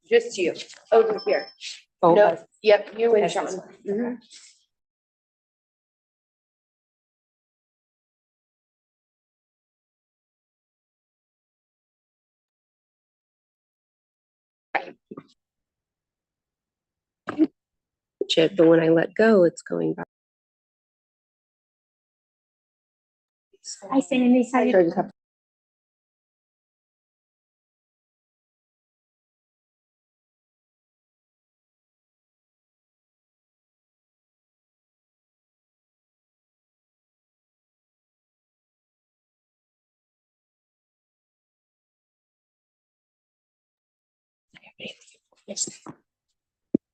Just you, over here. Oh, No, yep, you and That's Sean. this one. Mhm. Chip, but when I let go, it's going back. Hi, Sandy. How you doing?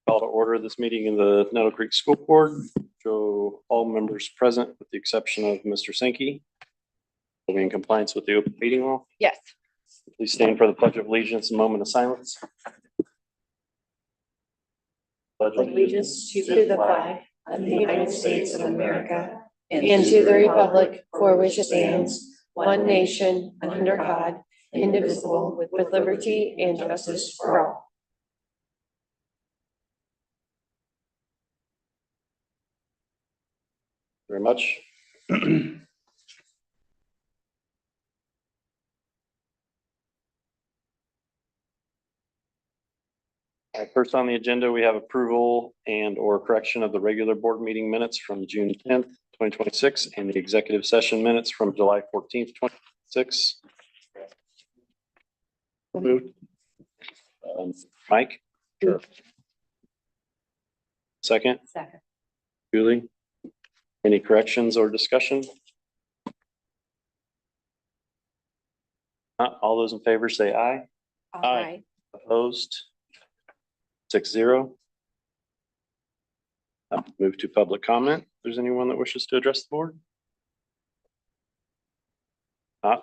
Call to order this meeting in the Nettle Creek School Board. Show all members present with the exception of Mr. Sankey. Are we in compliance with the open meeting law? Yes. Please stand for the Pledge of Allegiance, a moment of silence. Pledge Allegiance to the flag of the United States of America and to the republic for which it stands, one nation, under God, indivisible, with liberty and justice for all. very much. First on the agenda, we have approval and or correction of the regular board meeting minutes from June 10th, 2026, and the executive session minutes from July 14th, 2026. Moved. Mike? Sure. Second? Second. Julie? Any corrections or discussion? Not all those in favor say aye. Aye. Opposed? 6-0. Move to public comment. If there's anyone that wishes to address the board.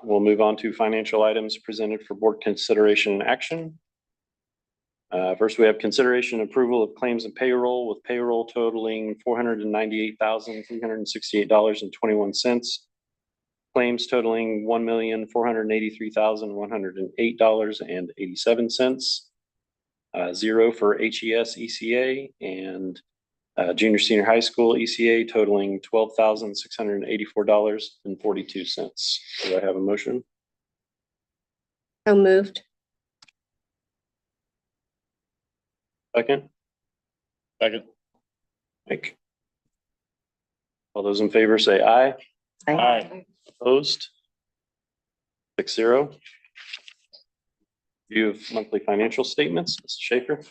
We'll move on to financial items presented for board consideration and action. First, we have consideration and approval of claims and payroll, with payroll totaling $498,368.21. Claims totaling $1,483,108.87. Zero for HES ECA and junior senior high school ECA totaling $12,684.42. Do I have a motion? So moved. Second? Second. Mike? All those in favor say aye. Aye. Opposed? 6-0. View of monthly financial statements, Mr. Schaefer.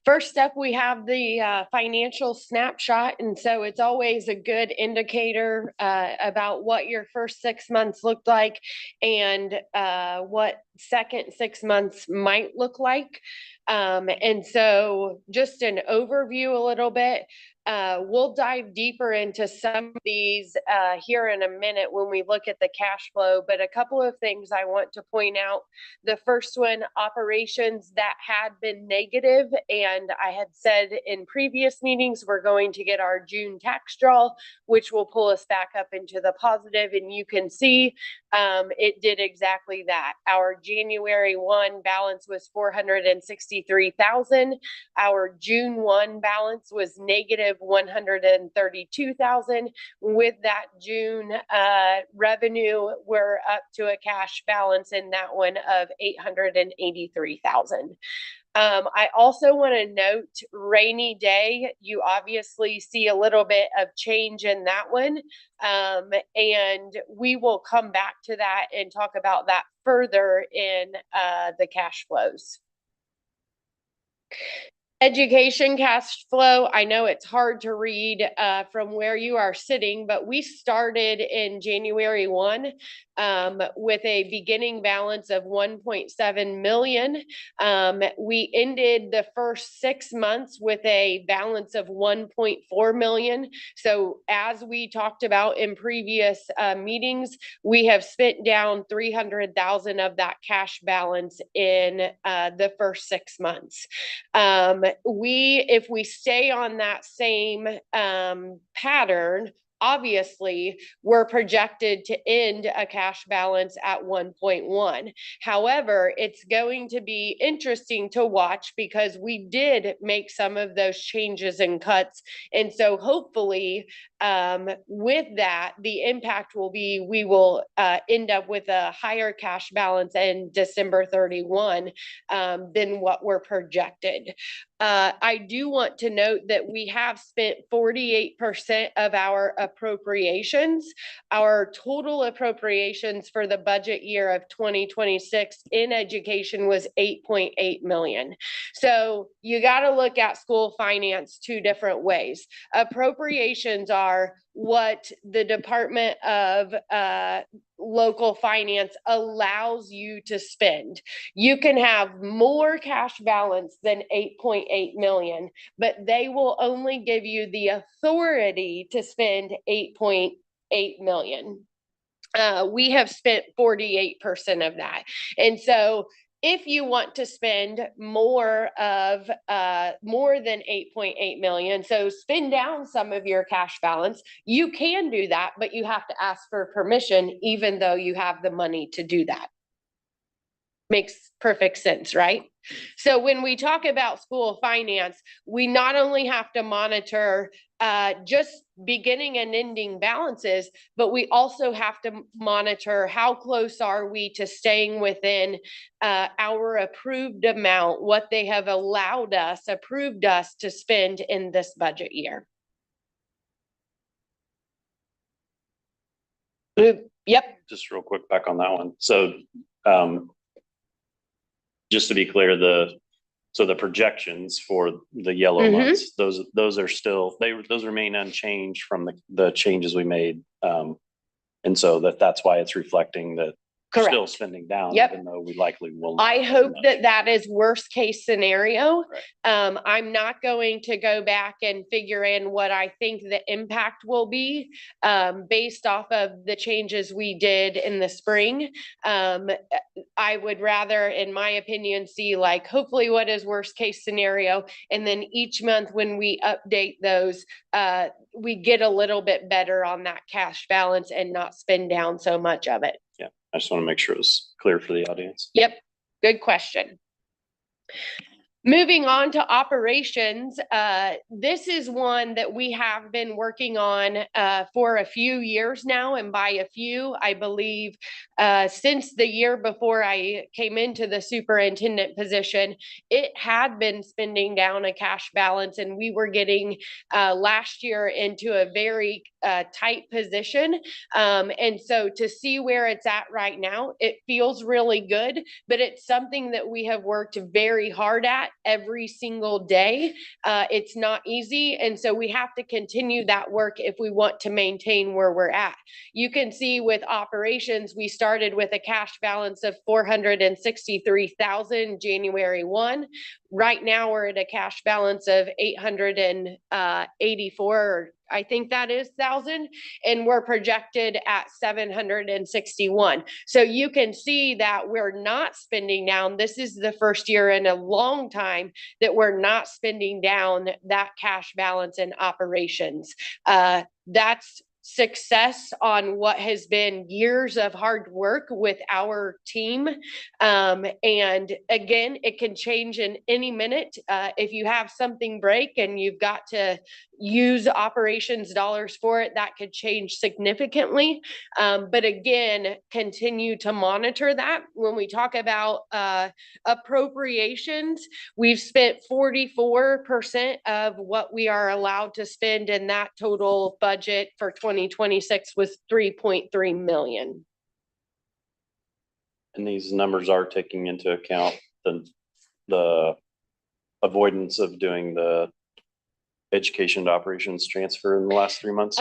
First up, we have the financial snapshot. And so it's always a good indicator about what your first 6 months looked like and what second 6 months might look like. And so just an overview a little bit. We'll dive deeper into some of these here in a minute when we look at the cash flow, but a couple of things I want to point out. The first one, operations that had been negative, and I had said in previous meetings, we're going to get our June tax draw, which will pull us back up into the positive, and you can see it did exactly that. Our January 1 balance was $463,000. Our June 1 balance was negative $132,000. With that June revenue, we're up to a cash balance in that one of $883,000. I also want to note rainy day. You obviously see a little bit of change in that one. And we will come back to that and talk about that further in the cash flows. Education cash flow. I know it's hard to read from where you are sitting, but we started in January 1 with a beginning balance of 1.7 million. We ended the first 6 months with a balance of 1.4 million. So as we talked about in previous meetings, we have spent down 300,000 of that cash balance in the first 6 months. If we stay on that same pattern, obviously, we're projected to end a cash balance at 1.1. However, it's going to be interesting to watch because we did make some of those changes and cuts. And so hopefully, with that, the impact will be we will end up with a higher cash balance in December 31 than what we're projected. I do want to note that we have spent 48% of our appropriations. Our total appropriations for the budget year of 2026 in education was 8.8 million. So you got to look at school finance two different ways. Appropriations are what the Department of Local Finance allows you to spend. You can have more cash balance than 8.8 million, but they will only give you the authority to spend 8.8 million. We have spent 48% of that. And so if you want to spend more than 8.8 million, so spend down some of your cash balance, you can do that, but you have to ask for permission, even though you have the money to do that. Makes perfect sense, right? So when we talk about school finance, we not only have to monitor just beginning and ending balances, but we also have to monitor how close are we to staying within our approved amount, what they have approved us to spend in this budget year. Yep. Just real quick back on that one. So, just to be clear, the projections for the yellow months, those are still, those remain unchanged from the changes we made. And so that's why it's reflecting that still spending down, even though we likely will. I hope that is worst case scenario. Right. I'm not going to go back and figure in what I think the impact will be based off of the changes we did in the spring. I would rather, in my opinion, see like hopefully what is worst case scenario. And then each month when we update those, we get a little bit better on that cash balance and not spend down so much of it. Yeah, I just want to make sure it's clear for the audience. Yep, good question. Moving on to operations, this is one that we have been working on for a few years now. And by a few, I believe since the year before I came into the superintendent position, it had been spending down a cash balance. And we were getting last year into a very tight position. And so to see where it's at right now, it feels really good, but it's something that we have worked very hard at every single day. It's not easy. And so we have to continue that work if we want to maintain where we're at. You can see with operations, we started with a cash balance of 463,000 January 1. Right now we're at a cash balance of 884, I think that is 1,000, and we're projected at 761. So you can see that we're not spending down. This is the first year in a long time that we're not spending down that cash balance in operations. That's success on what has been years of hard work with our team. And again, it can change in any minute. If you have something break and you've got to use operations dollars for it, that could change significantly. But again, continue to monitor that. When we talk about appropriations, we've spent 44% of what we are allowed to spend, and that total budget for 2026 was 3.3 million. And these numbers are taking into account the avoidance of doing the education to operations transfer in the last 3 months?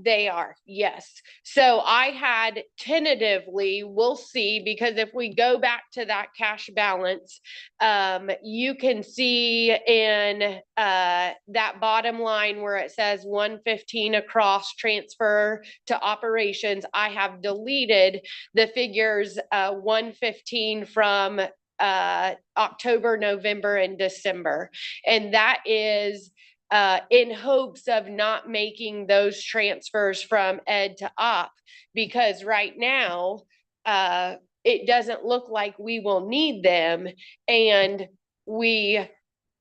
They are, yes. So I had tentatively, we'll see, because if we go back to that cash balance, you can see in that bottom line where it says 115 across transfer to operations, I have deleted the figures 115 from October, November, and December. And that is in hopes of not making those transfers from ed to op, because right now, it doesn't look like we will need them. And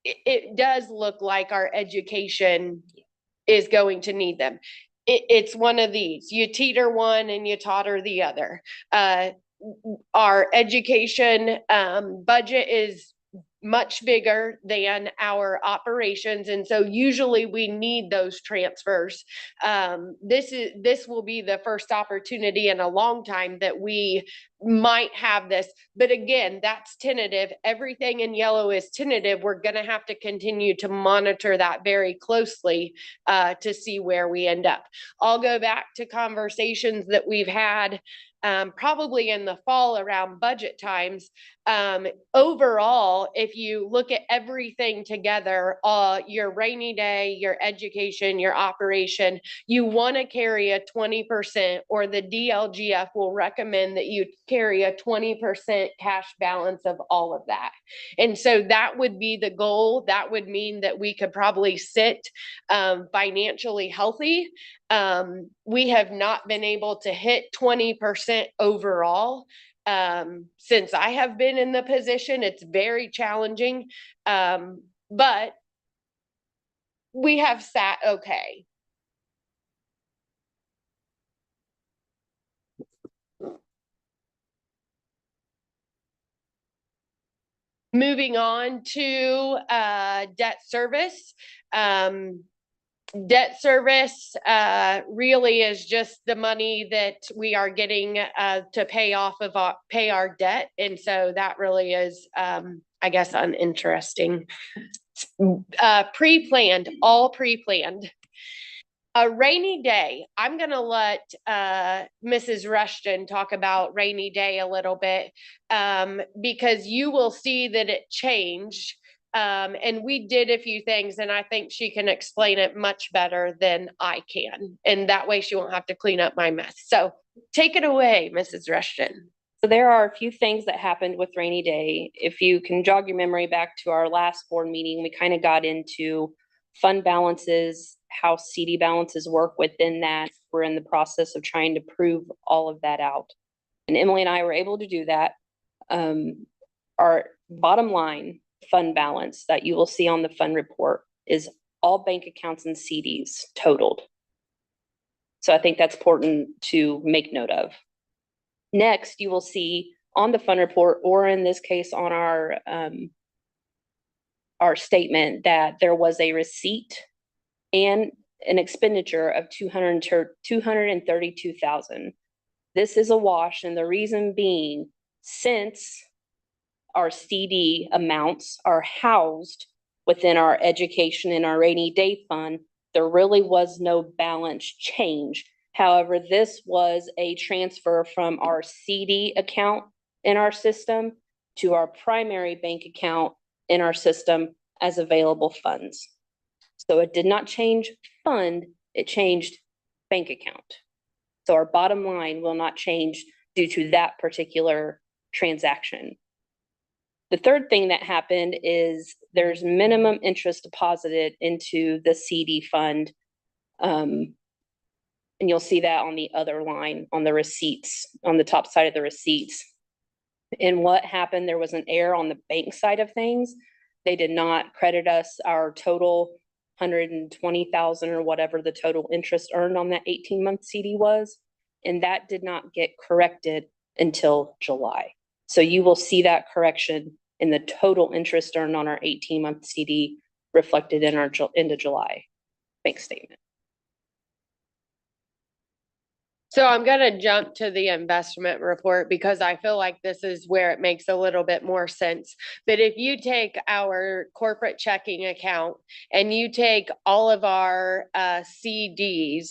it does look like our education is going to need them. It's one of these, you teeter one and you totter the other. Our education budget is much bigger than our operations. And so usually we need those transfers. This will be the first opportunity in a long time that we might have this. But again, that's tentative. Everything in yellow is tentative. We're going to have to continue to monitor that very closely to see where we end up. I'll go back to conversations that we've had probably in the fall around budget times. Overall, if you look at everything together, your rainy day, your education, your operation, you want to carry a 20%, or the DLGF will recommend that you carry a 20% cash balance of all of that. And so that would be the goal. That would mean that we could probably sit financially healthy. We have not been able to hit 20% overall. Since I have been in the position, it's very challenging. But we have sat okay. Moving on to debt service. Debt service really is just the money that we are getting to pay our debt. And so that really is, I guess, uninteresting. Pre-planned, all pre-planned. A rainy day. I'm going to let Mrs. Rushton talk about rainy day a little bit because you will see that it changed. And we did a few things, and I think she can explain it much better than I can. And that way she won't have to clean up my mess. So take it away, Mrs. Rushton. So there are a few things that happened with rainy day. If you can jog your memory back to our last board meeting, we kind of got into fund balances, how CD balances work within that. We're in the process of trying to prove all of that out. And Emily and I were able to do that. Our bottom line fund balance that you will see on the fund report is all bank accounts and CDs totaled. So I think that's important to make note of. Next, you will see on the fund report, or in this case on our statement, that there was a receipt and an expenditure of $232,000. This is a wash, and the reason being, since our CD amounts are housed within our education and our rainy day fund, there really was no balance change. However, this was a transfer from our CD account in our system to our primary bank account in our system as available funds. So it did not change fund, it changed bank account. So our bottom line will not change due to that particular transaction. The third thing that happened is there's minimum interest deposited into the CD fund. And you'll see that on the other line on the receipts, on the top side of the receipts. And what happened, there was an error on the bank side of things. They did not credit us our total 120,000 or whatever the total interest earned on that 18-month CD was. And that did not get corrected until July. So you will see that correction in the total interest earned on our 18-month CD reflected in our end of July bank statement. So I'm going to jump to the investment report because I feel like this is where it makes a little bit more sense. But if you take our corporate checking account and you take all of our CDs,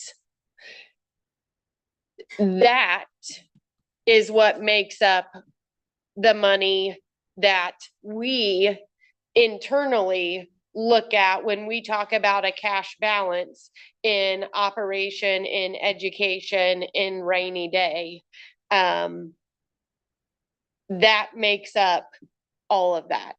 that is what makes up the money that we internally look at when we talk about a cash balance in operation, in education, in rainy day. That makes up all of that.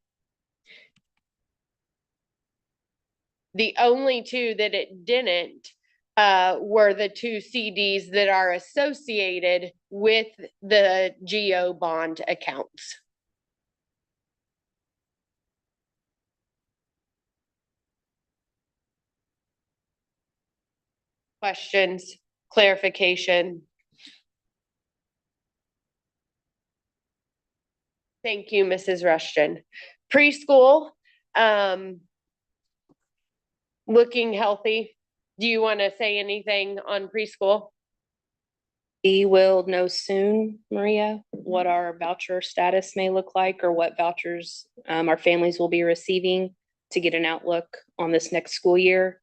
The only two that it didn't were the two CDs that are associated with the GO bond accounts. Questions, clarification? Thank you, Mrs. Rushton. Preschool, looking healthy. Do you want to say anything on preschool? We will know soon, Maria, what our voucher status may look like or what vouchers our families will be receiving to get an outlook on this next school year.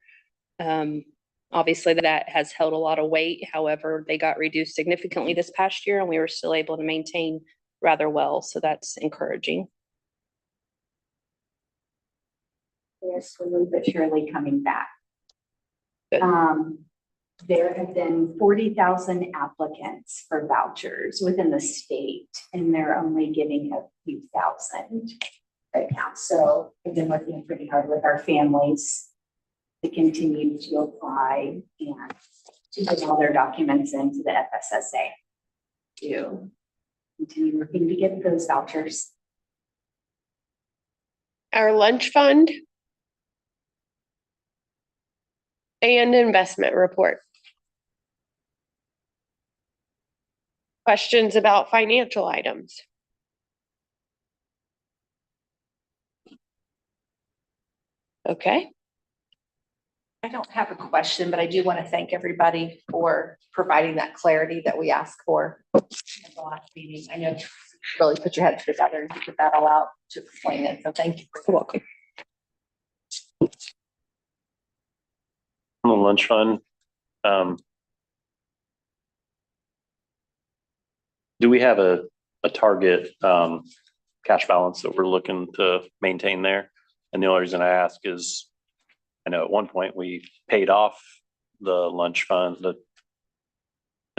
Obviously, that has held a lot of weight. However, they got reduced significantly this past year and we were still able to maintain rather well. So that's encouraging. They're slowly but surely coming back. Good. There have been 40,000 applicants for vouchers within the state, and they're only giving a few thousand right now. So we've been working pretty hard with our families to continue to apply and to put all their documents into the FSSA to continue working to get those vouchers. Our lunch fund and investment report. Questions about financial items? Okay. I don't have a question, but I do want to thank everybody for providing that clarity that we asked for in the last meeting. I know you really put your heads together and figured that all out to explain it. So thank you. You're welcome. On the lunch fund, do we have a target cash balance that we're looking to maintain there? And the only reason I ask is, I know at one point we paid off the lunch fund, the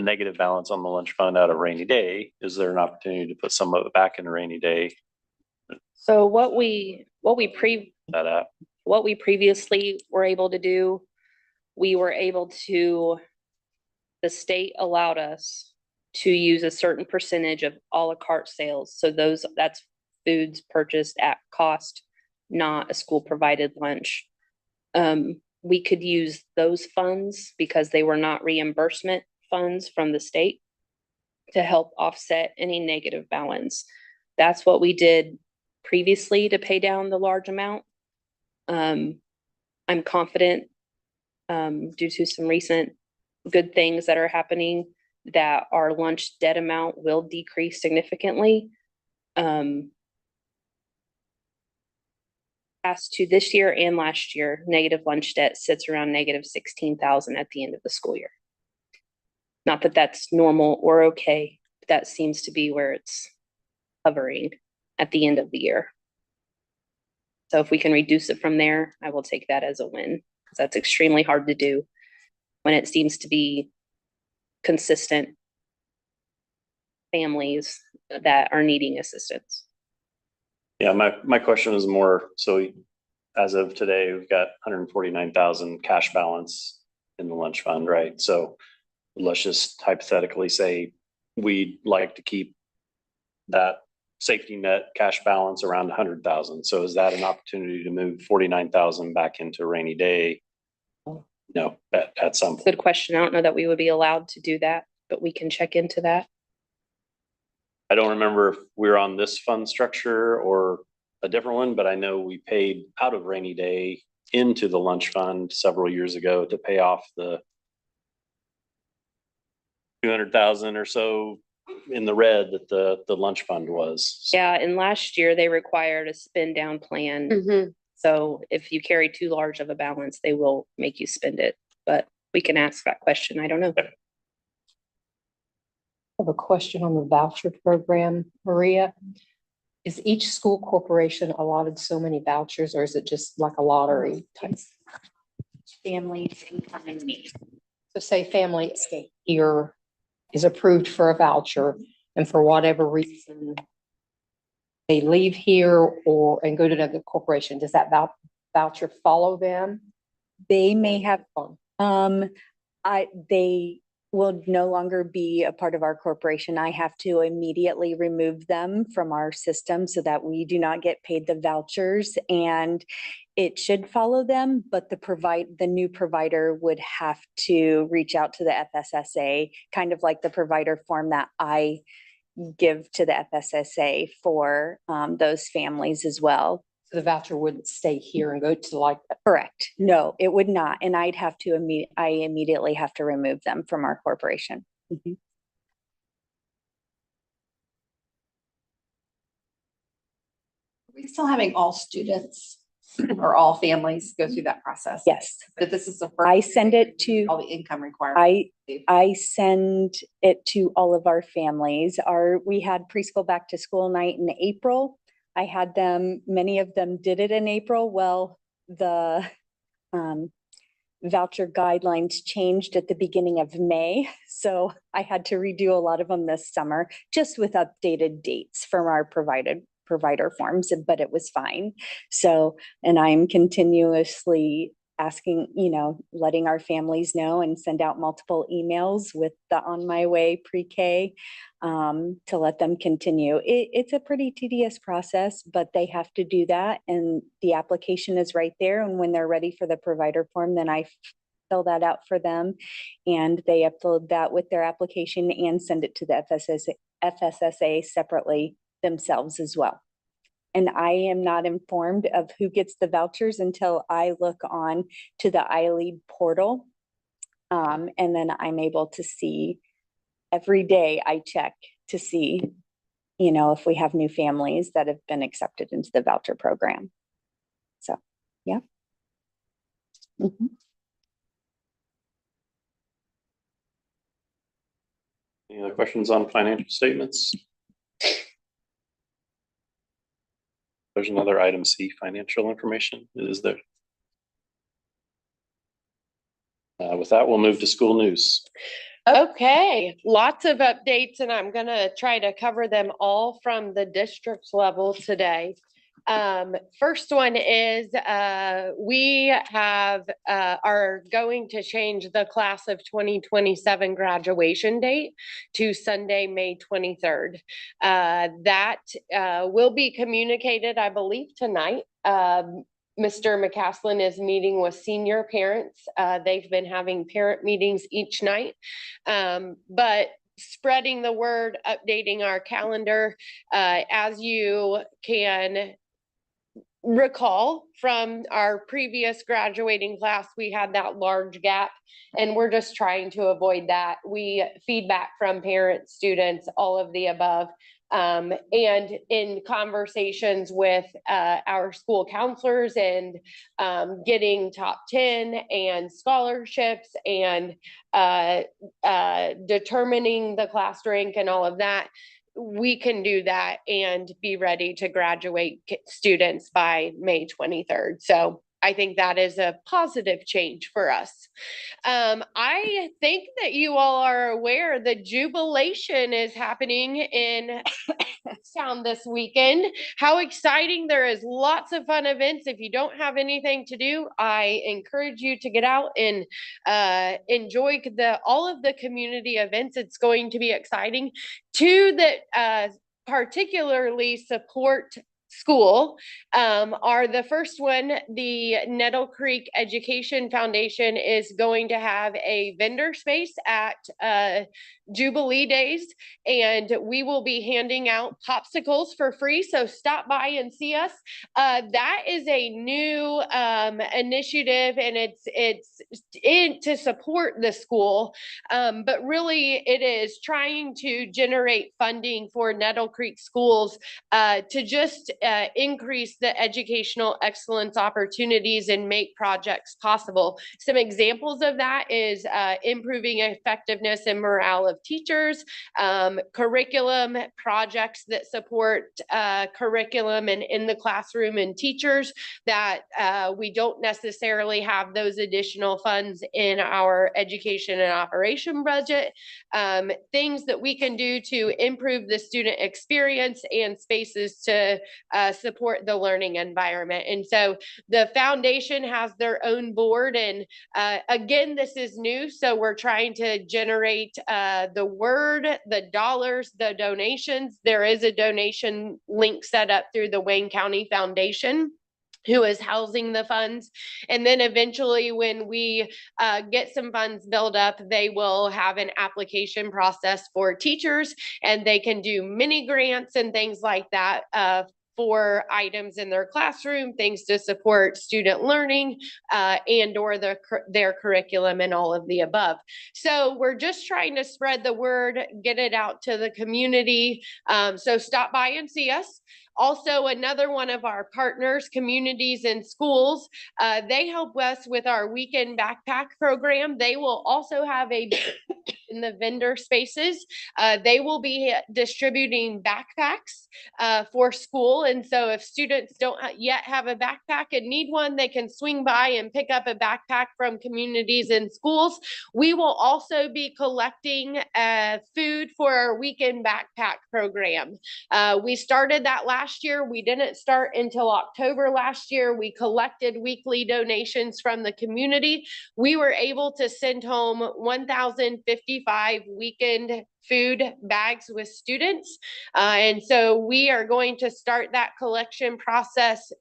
negative balance on the lunch fund out of rainy day. Is there an opportunity to put some of it back in a rainy day? So what we That app? what we previously were able to do, we were able to, the state allowed us to use a certain percentage of a la carte sales. So that's foods purchased at cost, not a school provided lunch. We could use those funds because they were not reimbursement funds from the state to help offset any negative balance. That's what we did previously to pay down the large amount. I'm confident, due to some recent good things that are happening, that our lunch debt amount will decrease significantly. As to this year and last year, negative lunch debt sits around negative 16,000 at the end of the school year. Not that that's normal or okay, but that seems to be where it's hovering at the end of the year. So if we can reduce it from there, I will take that as a win, because that's extremely hard to do when it seems to be consistent families that are needing assistance. Yeah, my question is more, so as of today, we've got 149,000 cash balance in the lunch fund, right? So let's just hypothetically say we'd like to keep that safety net cash balance around 100,000. So is that an opportunity to move 49,000 back into a rainy day? No, at some point. Good question. I don't know that we would be allowed to do that, but we can check into that. I don't remember if we're on this fund structure or a different one, but I know we paid out of rainy day into the lunch fund several years ago to pay off the 200,000 or so in the red that the lunch fund was. Yeah, and last year they required a spend down plan. Mm-hmm. So if you carry too large of a balance, they will make you spend it. But we can ask that question. I don't know. I have a question on the voucher program, Maria. Is each school corporation allotted so many vouchers, or is it just like a lottery type? Families income and need. So say family here is approved for a voucher, and for whatever reason they leave here and go to another corporation. Does that voucher follow them? They may have, On. they will no longer be a part of our corporation. I have to immediately remove them from our system so that we do not get paid the vouchers, and it should follow them, but the new provider would have to reach out to the FSSA, kind of like the provider form that I give to the FSSA for those families as well. So the voucher wouldn't stay here and go to like, Correct. No, it would not. And I immediately have to remove them from our corporation. Mhm. Are we still having all students or all families go through that process? Yes, But this is the first. I send it to, All the income requirements. I send it to all of our families. We had preschool back to school night in April. I had them, many of them did it in April. Well, the voucher guidelines changed at the beginning of May. So I had to redo a lot of them this summer, just with updated dates from our provider forms, but it was fine. So, and I'm continuously asking, letting our families know and send out multiple emails with the On My Way pre-K to let them continue. It's a pretty tedious process, but they have to do that. And the application is right there. And when they're ready for the provider form, then I fill that out for them. And they upload that with their application and send it to the FSSA separately themselves as well. And I am not informed of who gets the vouchers until I look on to the iLead portal. And then I'm able to see every day I check to see, if we have new families that have been accepted into the voucher program. So, yeah. Mhm. Any other questions on financial statements? There's another item C, financial information. Is there? With that, we'll move to school news. Okay, lots of updates, and I'm gonna try to cover them all from the district level today. First one is, we are going to change the class of 2027 graduation date to Sunday, May 23rd. That will be communicated, I believe, tonight. Mr. McCaslin is meeting with senior parents. They've been having parent meetings each night. But spreading the word, updating our calendar, as you can recall from our previous graduating class, we had that large gap, and we're just trying to avoid that. We feedback from parents, students, all of the above. And in conversations with our school counselors and getting top 10 and scholarships and determining the class rank and all of that, we can do that and be ready to graduate students by May 23rd. So I think that is a positive change for us. I think that you all are aware the Jubilation is happening in town this weekend. How exciting. There is lots of fun events. If you don't have anything to do, I encourage you to get out and enjoy all of the community events. It's going to be exciting. Two that particularly support school are the first one. The Nettle Creek Education Foundation is going to have a vendor space at Jubilee Days, and we will be handing out popsicles for free. So stop by and see us. That is a new initiative, and it's in to support the school, but really it is trying to generate funding for Nettle Creek schools to just increase the educational excellence opportunities and make projects possible. Some examples of that is improving effectiveness and morale of teachers, curriculum projects that support curriculum and in the classroom and teachers that we don't necessarily have those additional funds in our education and operation budget. Things that we can do to improve the student experience and spaces to support the learning environment. And so the foundation has their own board. And again, this is new. So we're trying to generate the word, the dollars, the donations. There is a donation link set up through the Wayne County Foundation, who is housing the funds. And then eventually when we get some funds built up, they will have an application process for teachers, and they can do mini grants and things like that for items in their classroom, things to support student learning and or their curriculum and all of the above. So we're just trying to spread the word, get it out to the community. So stop by and see us. Also, another one of our partners, Communities in Schools, they help us with our weekend backpack program. They will also have a in the vendor spaces. They will be distributing backpacks for school. And so if students don't yet have a backpack and need one, they can swing by and pick up a backpack from Communities in Schools. We will also be collecting food for our weekend backpack program. We started that last year. We didn't start until October last year. We collected weekly donations from the community. We were able to send home 1,055 weekend food bags with students. And so we are going to start that collection process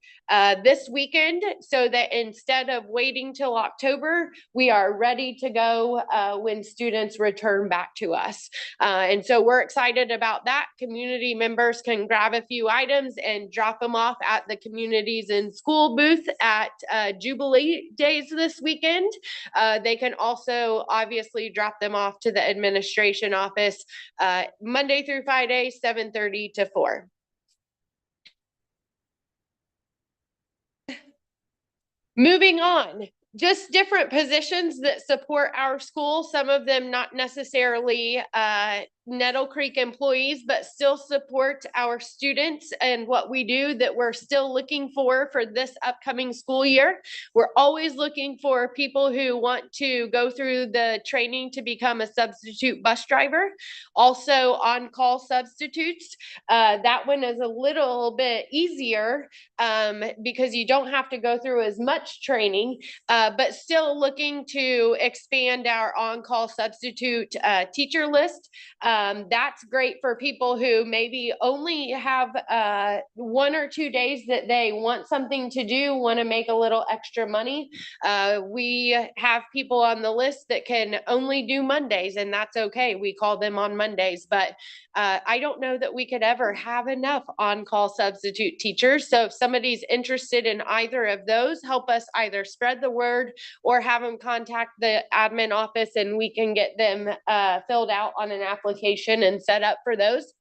this weekend, so that instead of waiting till October, we are ready to go when students return back to us. And so we're excited about that. Community members can grab a few items and drop them off at the Communities in School booth at Jubilee Days this weekend. They can also obviously drop them off to the administration office Monday through Friday, 7:30 to 4. Moving on, just different positions that support our school, some of them not necessarily Nettle Creek employees, but still support our students and what we do, that we're still looking for this upcoming school year. We're always looking for people who want to go through the training to become a substitute bus driver. Also on-call substitutes. That one is a little bit easier because you don't have to go through as much training, but still looking to expand our on-call substitute teacher list. That's great for people who maybe only have 1 or 2 days that they want something to do, want to make a little extra money. We have people on the list that can only do Mondays, and that's okay. We call them on Mondays, but I don't know that we could ever have enough on-call substitute teachers. So if somebody's interested in either of those, help us either spread the word or have them contact the admin office, and we can get them filled out on an application and set up for those.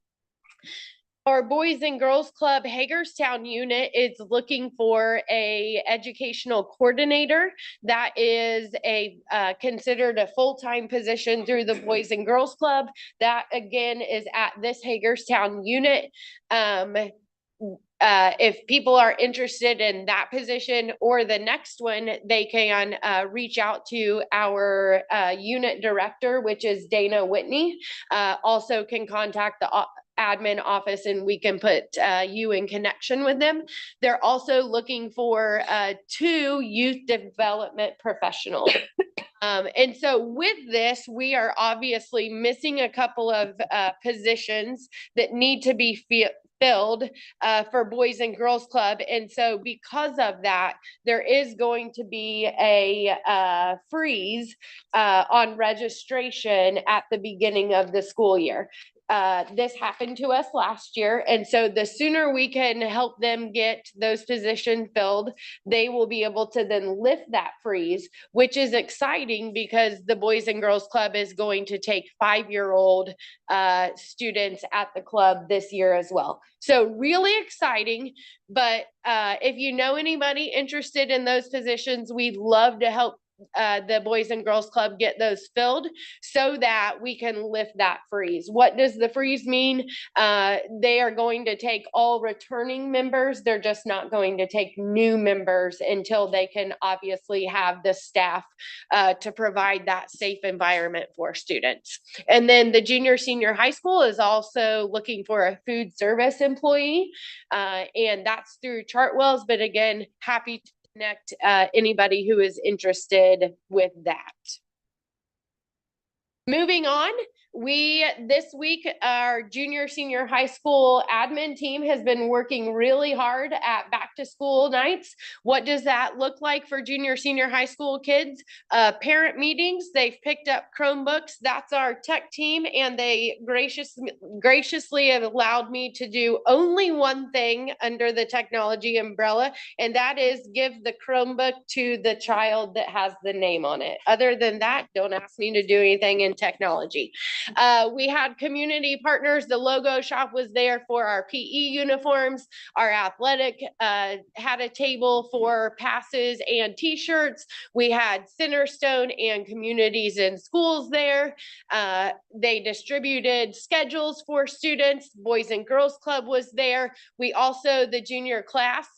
Our Boys and Girls Club Hagerstown unit is looking for a educational coordinator. That is a considered a full-time position through the Boys and Girls Club. That again is at this Hagerstown unit. If people are interested in that position or the next one, they can reach out to our unit director, which is Dana Whitney. Also can contact the admin office, and we can put you in connection with them. They're also looking for 2 youth development professionals. And so with this, we are obviously missing a couple of positions that need to be filled for Boys and Girls Club. And so because of that, there is going to be a freeze on registration at the beginning of the school year. This happened to us last year. And so the sooner we can help them get those positions filled, they will be able to then lift that freeze, which is exciting because the Boys and Girls Club is going to take 5-year-old students at the club this year as well. So really exciting. But if you know anybody interested in those positions, we'd love to help the Boys and Girls Club get those filled so that we can lift that freeze. What does the freeze mean? They are going to take all returning members. They're just not going to take new members until they can obviously have the staff to provide that safe environment for students. And then the junior, senior high school is also looking for a food service employee, and that's through Chartwells. But again, happy to connect anybody who is interested with that. Moving on, this week, our junior, senior high school admin team has been working really hard at back to school nights. What does that look like for junior, senior high school kids? Parent meetings, they've picked up Chromebooks. That's our tech team, and they graciously have allowed me to do only one thing under the technology umbrella, and that is give the Chromebook to the child that has the name on it. Other than that, don't ask me to do anything in technology. We had community partners. The logo shop was there for our PE uniforms. Our athletic had a table for passes and t-shirts. We had Centerstone and Communities in Schools there. They distributed schedules for students. Boys and Girls Club was there. We also, the junior class,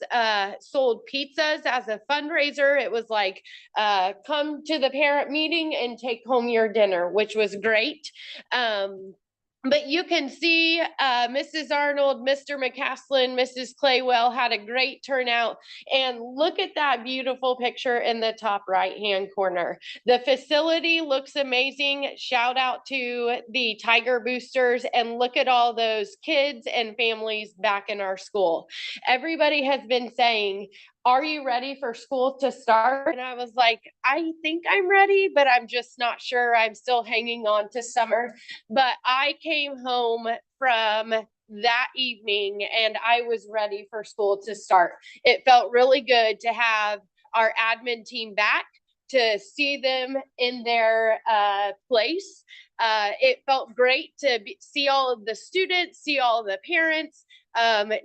sold pizzas as a fundraiser. It was like, come to the parent meeting and take home your dinner, which was great. But you can see Mrs. Arnold, Mr. McCaslin, Mrs. Claywell had a great turnout. And look at that beautiful picture in the top right-hand corner. The facility looks amazing. Shout out to the Tiger Boosters, and look at all those kids and families back in our school. Everybody has been saying, are you ready for school to start? And I was like, I think I'm ready, but I'm just not sure. I'm still hanging on to summer. But I came home from that evening and I was ready for school to start. It felt really good to have our admin team back, to see them in their place. It felt great to see all of the students, see all of the parents.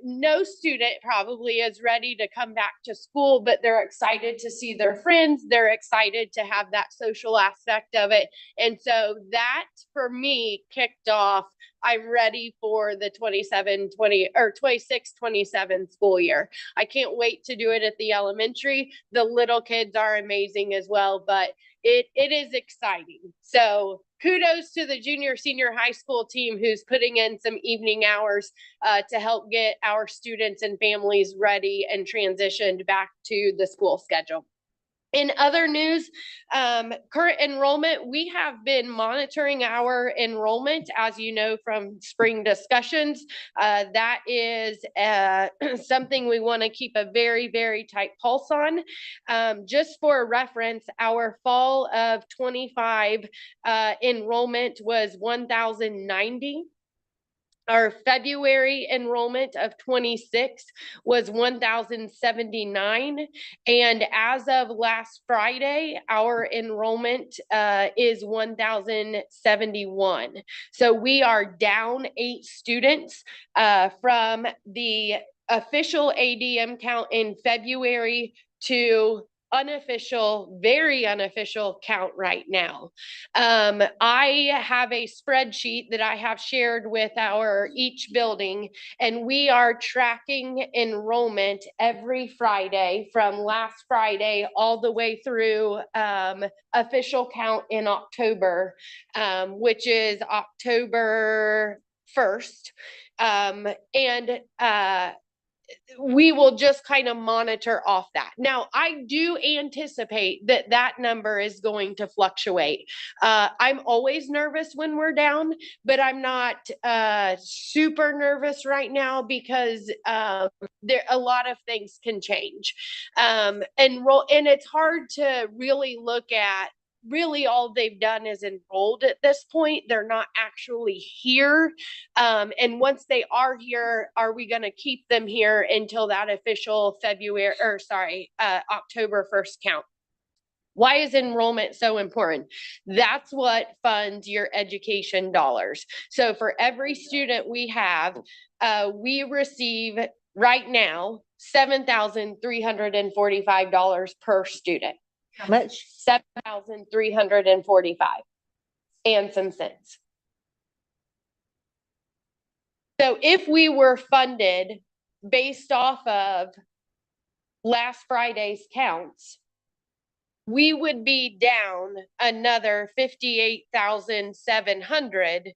No student probably is ready to come back to school, but they're excited to see their friends. They're excited to have that social aspect of it. And so that for me kicked off, I'm ready for the 26-27 school year. I can't wait to do it at the elementary. The little kids are amazing as well, but it is exciting. So kudos to the junior, senior high school team who's putting in some evening hours to help get our students and families ready and transitioned back to the school schedule. In other news, current enrollment, we have been monitoring our enrollment, as you know, from spring discussions. That is something we want to keep a very, very tight pulse on. Just for reference, our fall of 25 enrollment was 1,090. Our February enrollment of 26 was 1,079. And as of last Friday, our enrollment is 1,071. So we are down 8 students from the official ADM count in February to unofficial, very unofficial count right now. I have a spreadsheet that I have shared with each building, and we are tracking enrollment every Friday from last Friday all the way through official count in October, which is October 1st. We will just kind of monitor off that. Now, I do anticipate that that number is going to fluctuate. I'm always nervous when we're down, but I'm not super nervous right now because there a lot of things can change. And it's hard to really look at. Really, all they've done is enrolled at this point. They're not actually here. And once they are here, are we going to keep them here until that official October 1st count? Why is enrollment so important? That's what funds your education dollars. So for every student we have, we receive right now $7,345 per student. How much? 7,345 and some cents. So if we were funded based off of last Friday's counts, we would be down another 58,700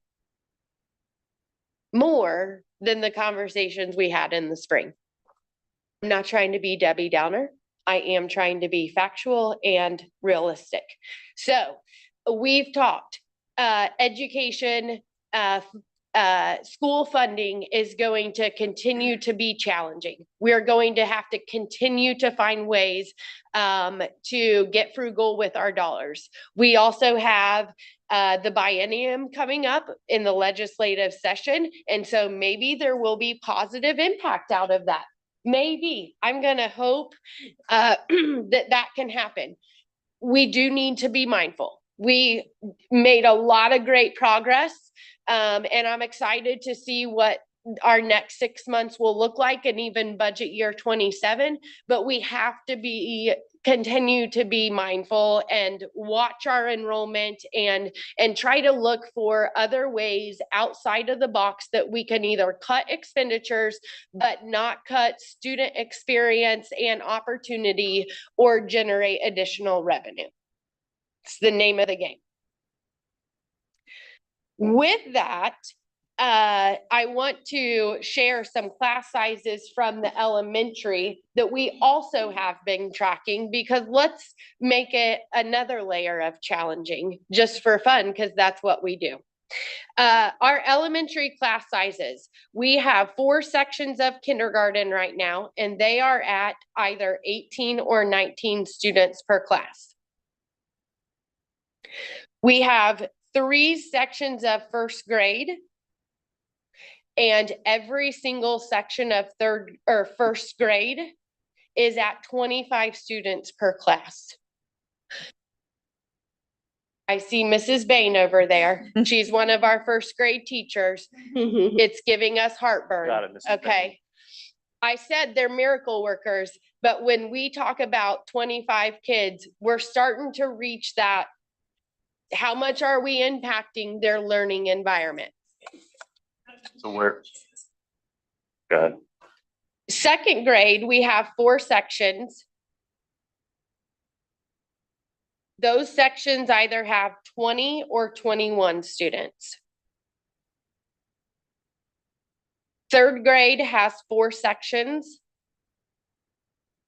more than the conversations we had in the spring. I'm not trying to be Debbie Downer. I am trying to be factual and realistic. So we've talked, education, school funding is going to continue to be challenging. We're going to have to continue to find ways to get frugal with our dollars. We also have the biennium coming up in the legislative session. And so maybe there will be positive impact out of that. Maybe. I'm going to hope that can happen. We do need to be mindful. We made a lot of great progress, and I'm excited to see what our next 6 months will look like, and even budget year 27. But we have to continue to be mindful and watch our enrollment and try to look for other ways outside of the box that we can either cut expenditures, but not cut student experience and opportunity or generate additional revenue. It's the name of the game. With that, I want to share some class sizes from the elementary that we also have been tracking, because let's make it another layer of challenging just for fun, because that's what we do. Our elementary class sizes, we have 4 sections of kindergarten right now, and they are at either 18 or 19 students per class. We have 3 sections of first grade, and every single section of third or first grade is at 25 students per class. I see Mrs. Bain over there. She's one of our first grade teachers. It's giving us heartburn. Got it, Mrs. Bain. Okay. I said they're miracle workers, but when we talk about 25 kids, we're starting to reach that. How much are we impacting their learning environment? So where? Go ahead. Second grade, we have 4 sections. Those sections either have 20 or 21 students. Third grade has 4 sections.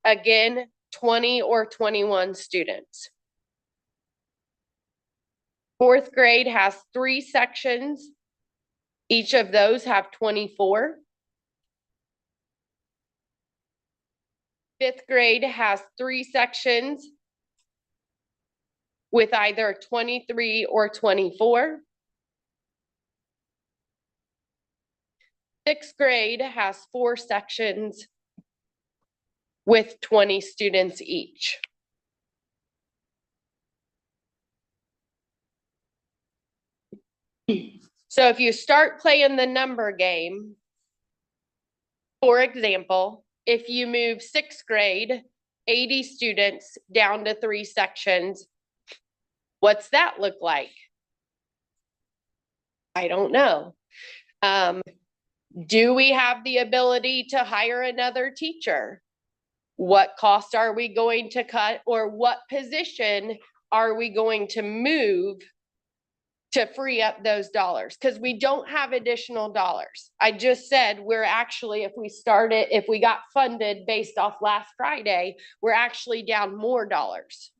Again, 20 or 21 students. Fourth grade has 3 sections. Each of those have 24. Fifth grade has 3 sections with either 23 or 24. Sixth grade has 4 sections with 20 students each. So if you start playing the number game, for example, if you move 6th grade, 80 students down to 3 sections, what's that look like? I don't know. Do we have the ability to hire another teacher? What cost are we going to cut, or what position are we going to move to free up those dollars? Because we don't have additional dollars. I just said we're actually, if we got funded based off last Friday, we're actually down more dollars.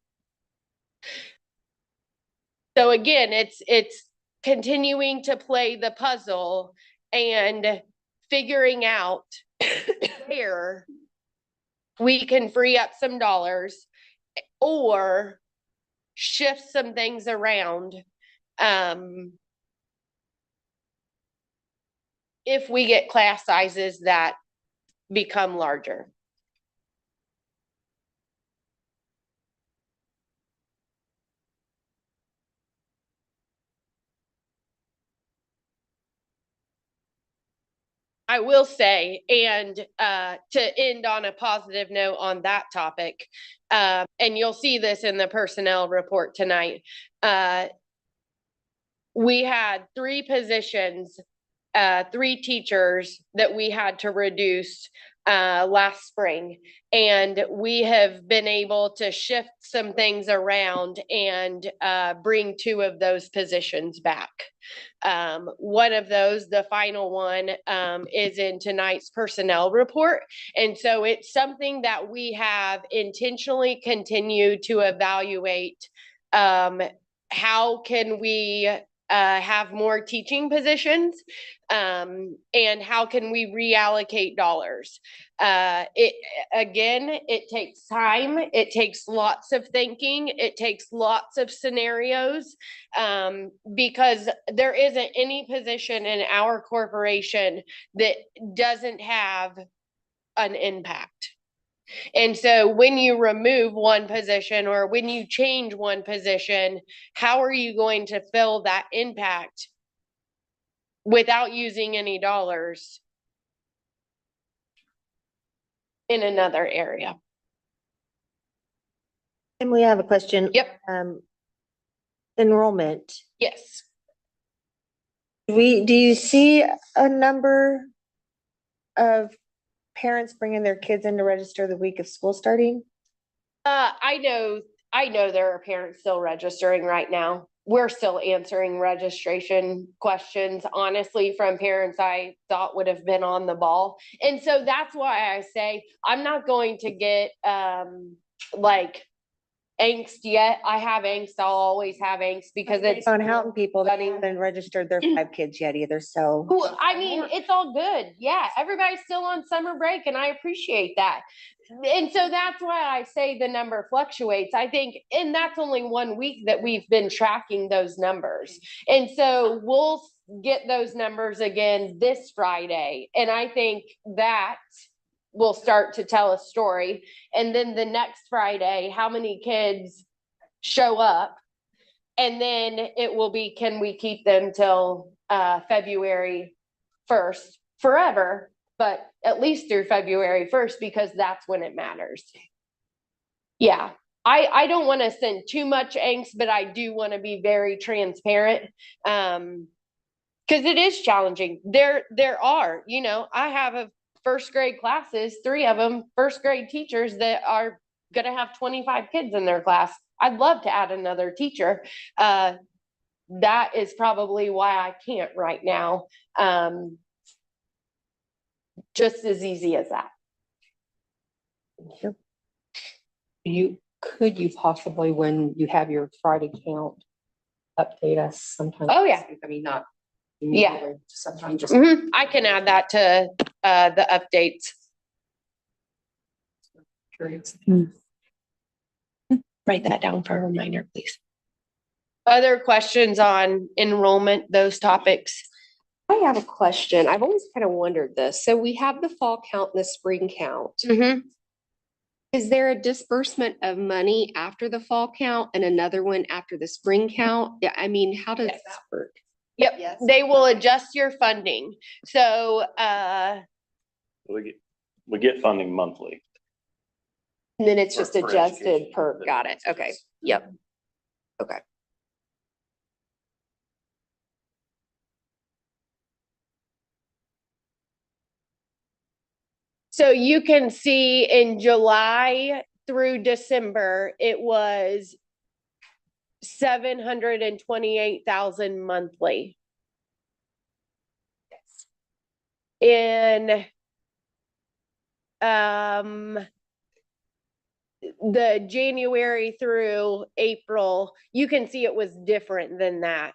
So again, it's continuing to play the puzzle and figuring out where we can free up some dollars or shift some things around if we get class sizes that become larger. I will say, and to end on a positive note on that topic, and you'll see this in the personnel report tonight. We had 3 positions, 3 teachers that we had to reduce last spring. And we have been able to shift some things around and bring 2 of those positions back. One of those, the final one, is in tonight's personnel report. And so it's something that we have intentionally continued to evaluate. How can we have more teaching positions? And how can we reallocate dollars? It takes time. It takes lots of thinking. It takes lots of scenarios, because there isn't any position in our corporation that doesn't have an impact. And so when you remove one position or when you change one position, how are you going to fill that impact without using any dollars in another area? And we have a question. Yep. Enrollment. Yes. Do you see a number of parents bringing their kids in to register the week of school starting? I know there are parents still registering right now. We're still answering registration questions, honestly, from parents I thought would have been on the ball. And so that's why I say I'm not going to get like angst yet. I have angst. I'll always have angst because it's On Houghton people that haven't registered their 5 kids yet either, so. Well, I mean, it's all good. Yeah, everybody's still on summer break and I appreciate that. And so that's why I say the number fluctuates. I think, and that's only 1 week that we've been tracking those numbers. And so we'll get those numbers again this Friday. And I think that will start to tell a story. And then the next Friday, how many kids show up? And then it will be, can we keep them till February 1st forever, but at least through February 1st, because that's when it matters. Yeah, I don't want to send too much angst, but I do want to be very transparent. Because it is challenging. There are, I have a 1st grade classes, 3 of them 1st grade teachers that are going to have 25 kids in their class. I'd love to add another teacher. That is probably why I can't right now. Just as easy as that. Could you possibly, when you have your Friday count, update us sometime? Oh, yeah. I mean, not. Yeah. immediately, Sometime just. I can add that to the updates. Curious. Write that down for a reminder, please. Other questions on enrollment, those topics? I have a question. I've always kind of wondered this. So we have the fall count and the spring count. Mm-hmm. Is there a disbursement of money after the fall count and another one after the spring count? Yeah, I mean, how does Yes. that work? Yep, Yes. they will adjust your funding. So, We get funding monthly. And then it's just For adjusted education. per, got it. Okay. Yep. Okay. so you can see in July through December, it was 728,000 monthly. In the January through April, you can see it was different than that.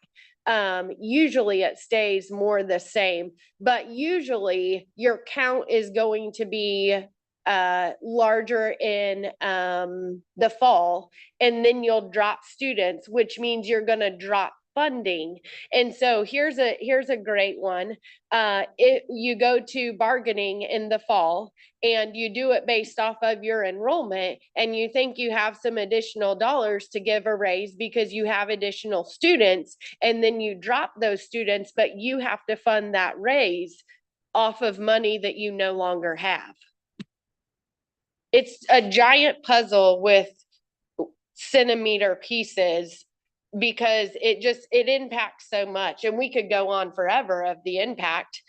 Usually it stays more the same, but usually your count is going to be larger in the fall, and then you'll drop students, which means you're going to drop funding. And so here's a great one. You go to bargaining in the fall and you do it based off of your enrollment, and you think you have some additional dollars to give a raise because you have additional students, and then you drop those students, but you have to fund that raise. off of money that you no longer have. It's a giant puzzle with centimeter pieces because it impacts so much, and we could go on forever of the impact.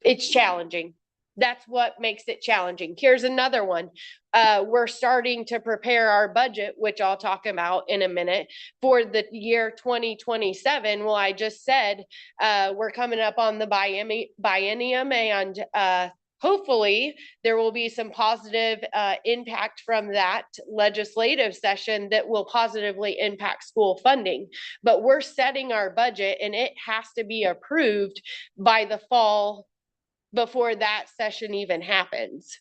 It's challenging. That's what makes it challenging. Here's another one. We're starting to prepare our budget, which I'll talk about in a minute, for the year 2027. Well, I just said we're coming up on the biennium, and hopefully there will be some positive impact from that legislative session that will positively impact school funding. But we're setting our budget, and it has to be approved by the fall before that session even happens.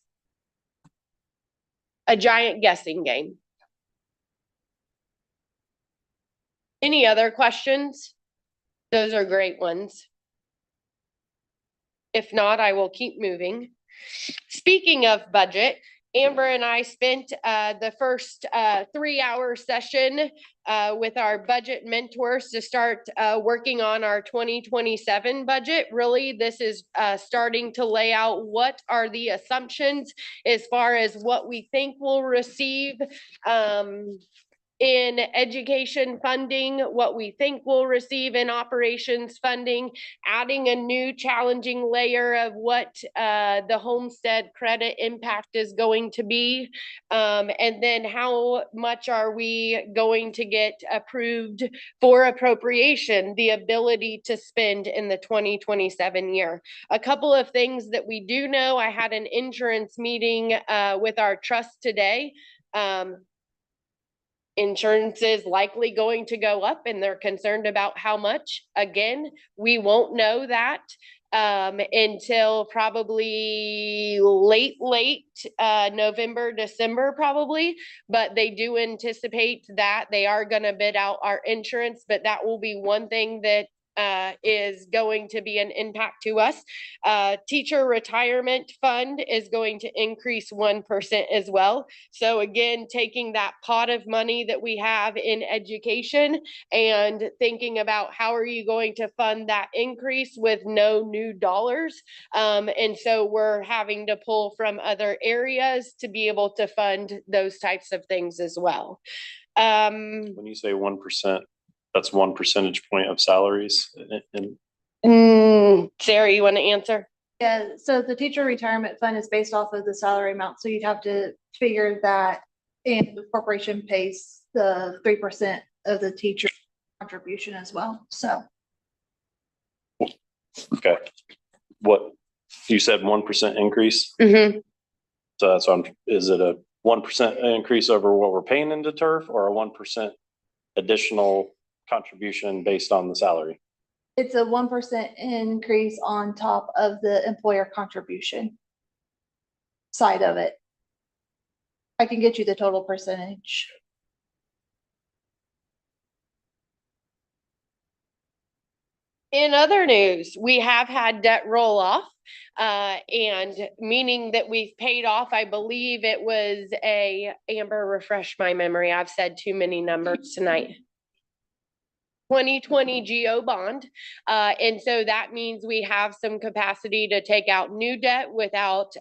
A giant guessing game. Any other questions? Those are great ones. If not, I will keep moving. Speaking of budget, Amber and I spent the first 3-hour session with our budget mentors to start working on our 2027 budget. Really, this is starting to lay out what are the assumptions as far as what we think we'll receive in education funding, what we think we'll receive in operations funding, adding a new challenging layer of what the homestead credit impact is going to be. And then how much are we going to get approved for appropriation, the ability to spend in the 2027 year. A couple of things that we do know, I had an insurance meeting with our trust today. Insurance is likely going to go up, and they're concerned about how much. Again, we won't know that until probably late November, December probably, but they do anticipate that they are going to bid out our insurance, but that will be one thing that is going to be an impact to us. Teacher retirement fund is going to increase 1% as well. So again, taking that pot of money that we have in education and thinking about how are you going to fund that increase with no new dollars. And so we're having to pull from other areas to be able to fund those types of things as well. When you say 1%, that's 1 percentage point of salaries. Sarah, you want to answer? Yeah, so the teacher retirement fund is based off of the salary amount, so you'd have to figure that, and the corporation pays the 3% of the teacher contribution as well, so. Okay. What, you said 1% increase? Mm-hmm. So that's on, is it a 1% increase over what we're paying into turf, or a 1% additional contribution based on the salary? It's a 1% increase on top of the employer contribution side of it. I can get you the total percentage. In other news, we have had debt roll off, and meaning that we've paid off, I believe it was Amber, refresh my memory. I've said too many numbers tonight. 2020 GO bond. And so that means we have some capacity to take out new debt without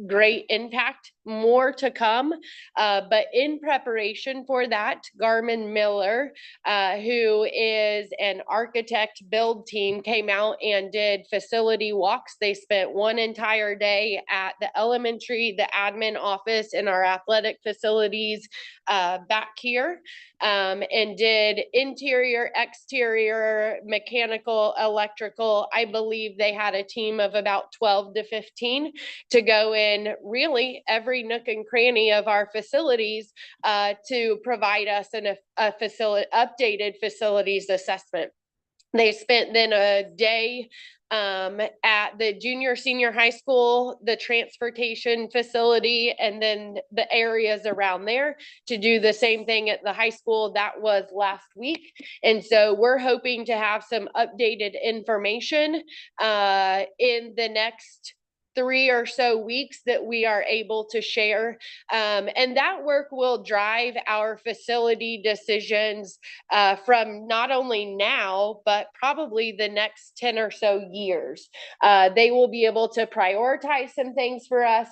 great impact. More to come. But in preparation for that, Garmin Miller, who is an architect build team, came out and did facility walks. They spent one entire day at the elementary, the admin office, and our athletic facilities back here, and did interior, exterior, mechanical, electrical. I believe they had a team of about 12 to 15 to go in really every nook and cranny of our facilities to provide us a updated facilities assessment. They spent then a day at the senior high school, the transportation facility, and then the areas around there to do the same thing at the high school. That was last week. And so we're hoping to have some updated information in the next 3 or so weeks that we are able to share. And that work will drive our facility decisions from not only now, but probably the next 10 or so years. They will be able to prioritize some things for us.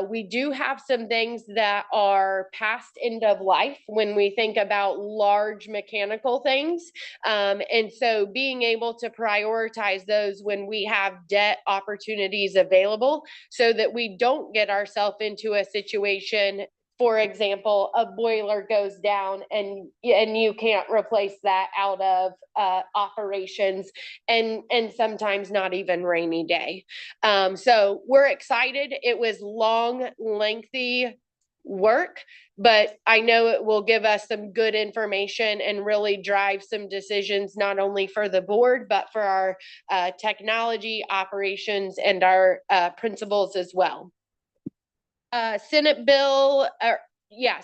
We do have some things that are past end of life when we think about large mechanical things. And so being able to prioritize those when we have debt opportunities available so that we don't get ourselves into a situation, for example, a boiler goes down and you can't replace that out of operations, and sometimes not even rainy day. So we're excited. It was long, lengthy work, but I know it will give us some good information and really drive some decisions, not only for the board, but for our technology operations and our principals as well. Senate Bill,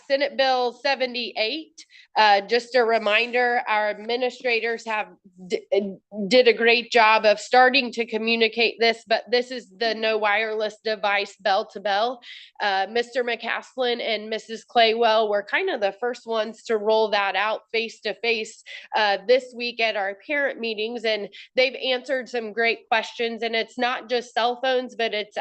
Senate Bill 78. Just a reminder, our administrators have did a great job of starting to communicate this, but this is the no wireless device bell to bell. Mr. McCaslin and Mrs. Claywell were kind of the first ones to roll that out face to face this week at our parent meetings, and they've answered some great questions. And it's not just cell phones, but it's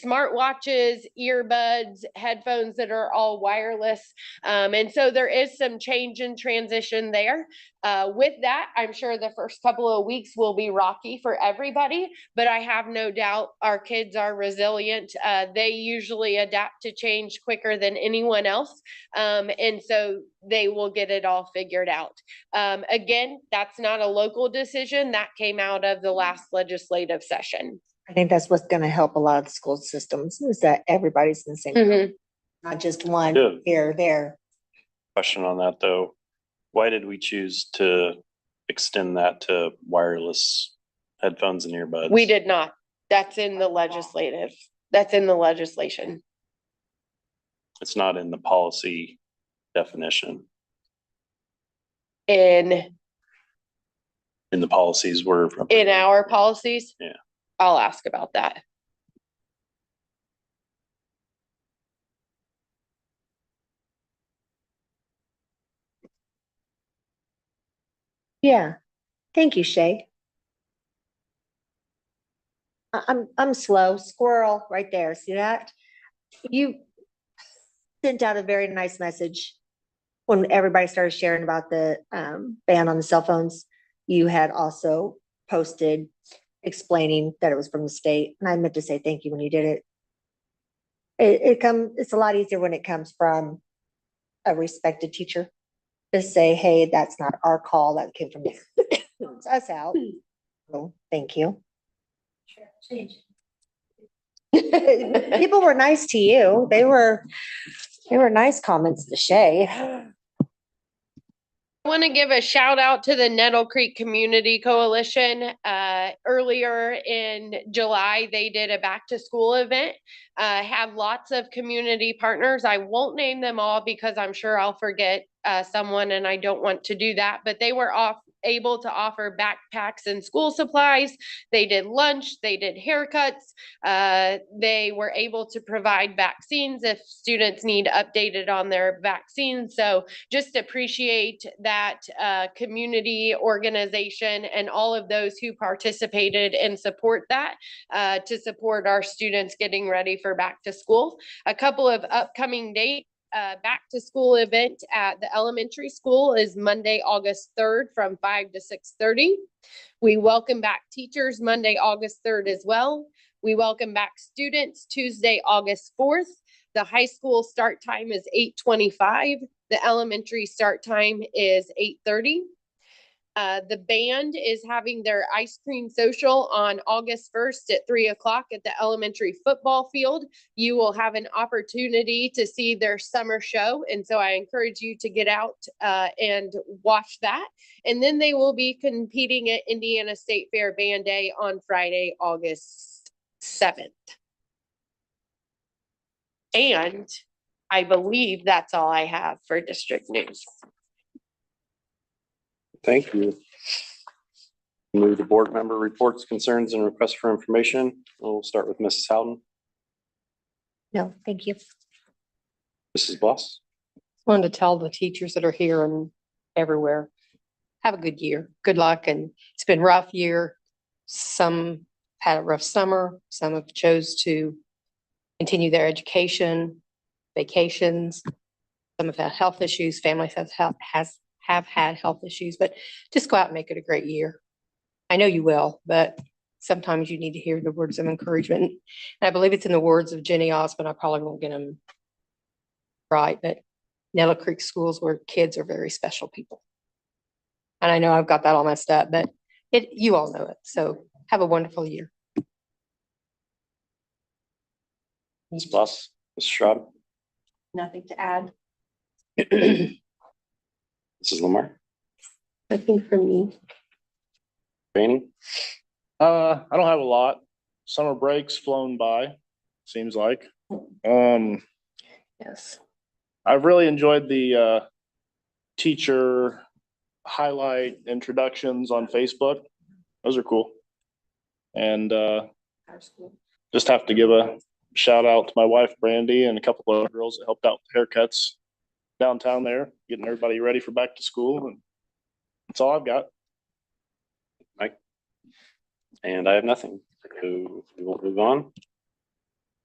smartwatches, earbuds, headphones that are all wireless. And so there is some change and transition there. With that, I'm sure the first couple of weeks will be rocky for everybody, but I have no doubt our kids are resilient. They usually adapt to change quicker than anyone else. And so they will get it all figured out. Again, that's not a local decision. That came out of the last legislative session. I think that's what's gonna help a lot of the school systems, is that everybody's in the same, Mhm. not just one Good. here, there. Question on that, though. Why did we choose to extend that to wireless headphones and earbuds? We did not. That's in the legislative. That's in the legislation. It's not in the policy definition. In In the policies were. our policies? Yeah. I'll ask about that. Yeah, thank you, Shay. I'm slow, squirrel right there, see that? You sent out a very nice message when everybody started sharing about the ban on the cell phones. You had also posted explaining that it was from the state, and I meant to say thank you when you did it. It's a lot easier when it comes from a respected teacher to say, hey, that's not our call, that came from it's us out. So thank you. People were nice to you. They were nice comments to Shay. I want to give a shout out to the Nettle Creek Community Coalition. Earlier in July, they did a back to school event. Have lots of community partners. I won't name them all because I'm sure I'll forget someone, and I don't want to do that, but they were able to offer backpacks and school supplies. They did lunch, they did haircuts. They were able to provide vaccines if students need updated on their vaccines. So just appreciate that community organization and all of those who participated and support that to support our students getting ready for back to school. A couple of upcoming dates. Back to school event at the elementary school is Monday, August 3rd from 5 to 6:30. We welcome back teachers Monday, August 3rd as well. We welcome back students Tuesday, August 4th. The high school start time is 8:25. The elementary start time is 8:30. The band is having their ice cream social on August 1st at 3 o'clock at the elementary football field. You will have an opportunity to see their summer show. And so I encourage you to get out and watch that. And then they will be competing at Indiana State Fair Band Day on Friday, August 7th. And I believe that's all I have for district news. Thank you. Move the board member reports, concerns, and requests for information. We'll start with Mrs. Houghton. No, thank you. Mrs. Bloss. Wanted to tell the teachers that are here and everywhere, have a good year, good luck, and it's been a rough year. Some had a rough summer, some have chose to continue their education, vacations. Some have had health issues, families have had health issues, but just go out and make it a great year. I know you will, but sometimes you need to hear the words of encouragement. And I believe it's in the words of Jenny Osmond. I probably won't get them right, but Nettle Creek schools where kids are very special people. And I know I've got that all messed up, but you all know it. So have a wonderful year. Mrs. Bloss. Mrs. Schraub. Nothing to add. Mrs. Lamar. Nothing from me. Training. I don't have a lot. Summer break's flown by, seems like. Yes. I've really enjoyed the teacher highlight introductions on Facebook. Those are cool. And just have to give a shout out to my wife Brandy and a couple of other girls that helped out with haircuts downtown there, getting everybody ready for back to school. And that's all I've got. Mike. And I have nothing. So we will move on.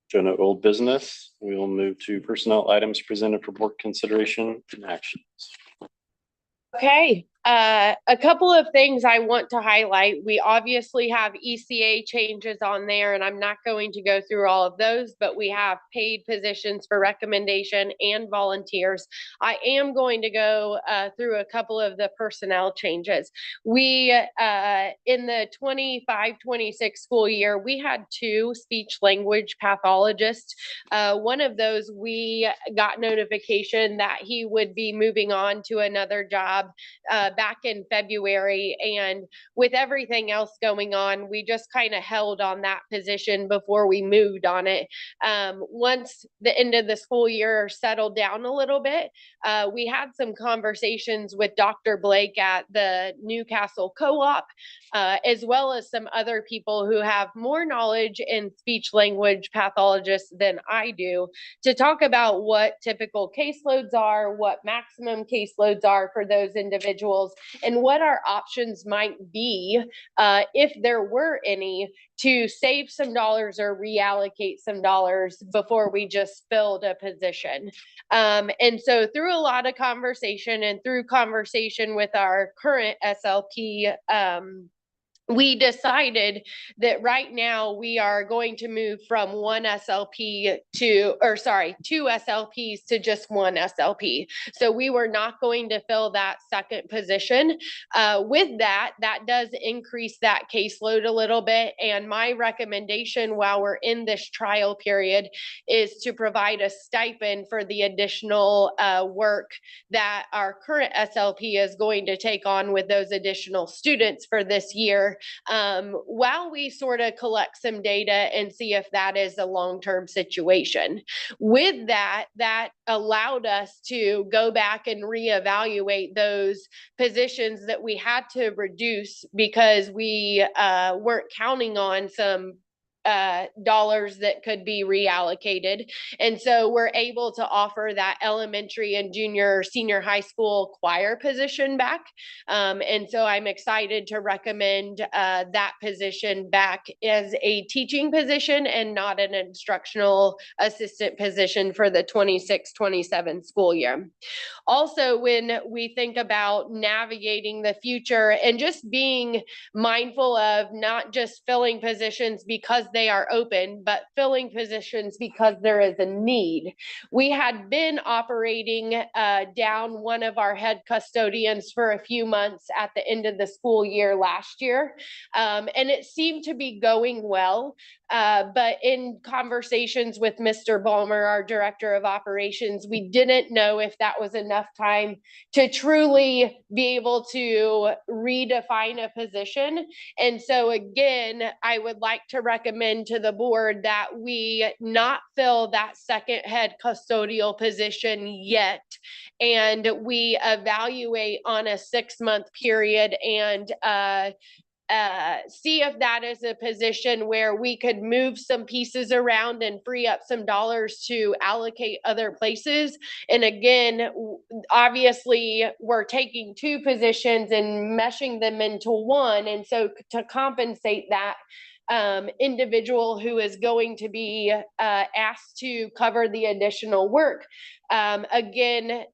Show no old business. We will move to personnel items presented for board consideration and actions. Okay, a couple of things I want to highlight. We obviously have ECA changes on there, and I'm not going to go through all of those, but we have paid positions for recommendation and volunteers. I am going to go through a couple of the personnel changes. We, in the 25-26 school year, we had 2 speech language pathologists. One of those, we got notification that he would be moving on to another job back in February. And with everything else going on, we just kind of held on that position before we moved on it. Once the end of the school year settled down a little bit, we had some conversations with Dr. Blake at the Newcastle Co-op, as well as some other people who have more knowledge in speech language pathologists than I do, to talk about what typical caseloads are, what maximum caseloads are for those individuals, and what our options might be, if there were any, to save some dollars or reallocate some dollars before we just filled a position. And so through a lot of conversation and through conversation with our current SLP, we decided that right now we are going to move from 1 SLP to, or sorry, 2 SLPs to just 1 SLP. So we were not going to fill that second position. With that, that does increase that caseload a little bit. And my recommendation while we're in this trial period is to provide a stipend for the additional work that our current SLP is going to take on with those additional students for this year, while we sort of collect some data and see if that is a long-term situation. With that, that allowed us to go back and reevaluate those positions that we had to reduce because we weren't counting on some dollars that could be reallocated. And so we're able to offer that elementary and senior high school choir position back. And so I'm excited to recommend that position back as a teaching position and not an instructional assistant position for the 26-27 school year. Also, when we think about navigating the future and just being mindful of not just filling positions because they are open, but filling positions because there is a need. We had been operating down one of our head custodians for a few months at the end of the school year last year, and it seemed to be going well. But in conversations with Mr. Balmer, our director of operations, we didn't know if that was enough time to truly be able to redefine a position. And so again, I would like to recommend to the board that we not fill that second head custodial position yet. And we evaluate on a 6-month period and see if that is a position where we could move some pieces around and free up some dollars to allocate other places. And again, obviously, we're taking two positions and meshing them into one. And so to compensate that individual who is going to be asked to cover the additional work, again,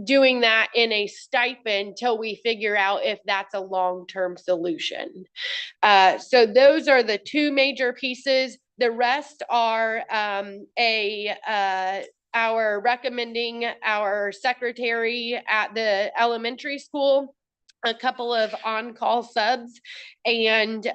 doing that in a stipend till we figure out if that's a long-term solution. So those are the two major pieces. The rest are our recommending our secretary at the elementary school, a couple of on-call subs, and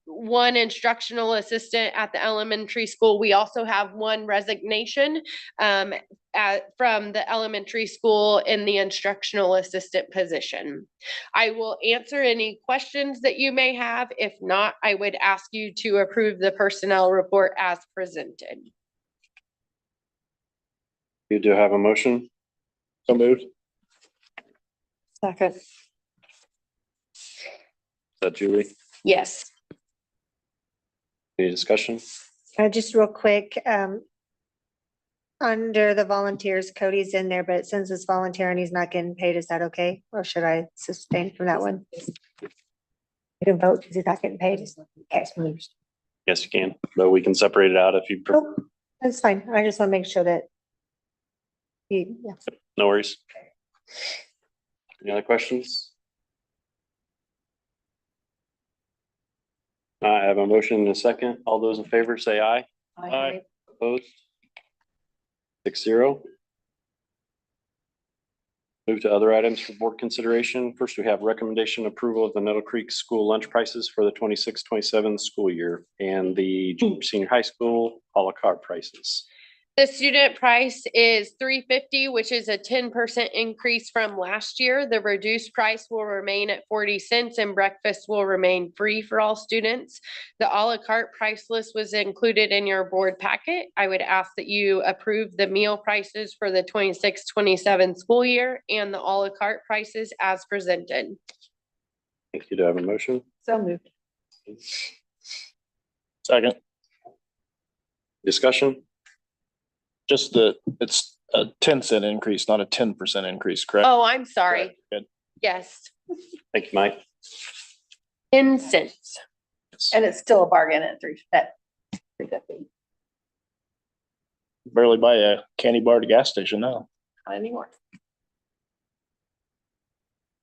one instructional assistant at the elementary school. We also have one resignation from the elementary school in the instructional assistant position. I will answer any questions that you may have. If not, I would ask you to approve the personnel report as presented. You do have a motion? So moved. Second. Is that Julie? Yes. Any discussion? Just real quick, under the volunteers, Cody's in there, but since it's volunteer and he's not getting paid, is that okay? Or should I sustain from that one? You can vote because he's not getting paid. Okay. Yes, you can, but we can separate it out if you prefer. Nope, that's fine. I just want to make sure that yeah. No worries. Any other questions? I have a motion and a second. All those in favor say aye. Aye. Opposed? 6-0. Move to other items for board consideration. First, we have recommendation approval of the Nettle Creek School lunch prices for the 26-27 school year and the senior high school a la carte prices. The student price is $3.50, which is a 10% increase from last year. The reduced price will remain at 40 cents and breakfast will remain free for all students. The a la carte price list was included in your board packet. I would ask that you approve the meal prices for the 26-27 school year and the a la carte prices as presented. Thank you. Do I have a motion? So moved. Second. Discussion? Just it's a 10-cent increase, not a 10% increase, correct? Oh, I'm sorry. Good. Yes, Thank you, Mike. 10 cents. And it's still a bargain at $3.50. Barely buy a candy bar at a gas station now. Not anymore.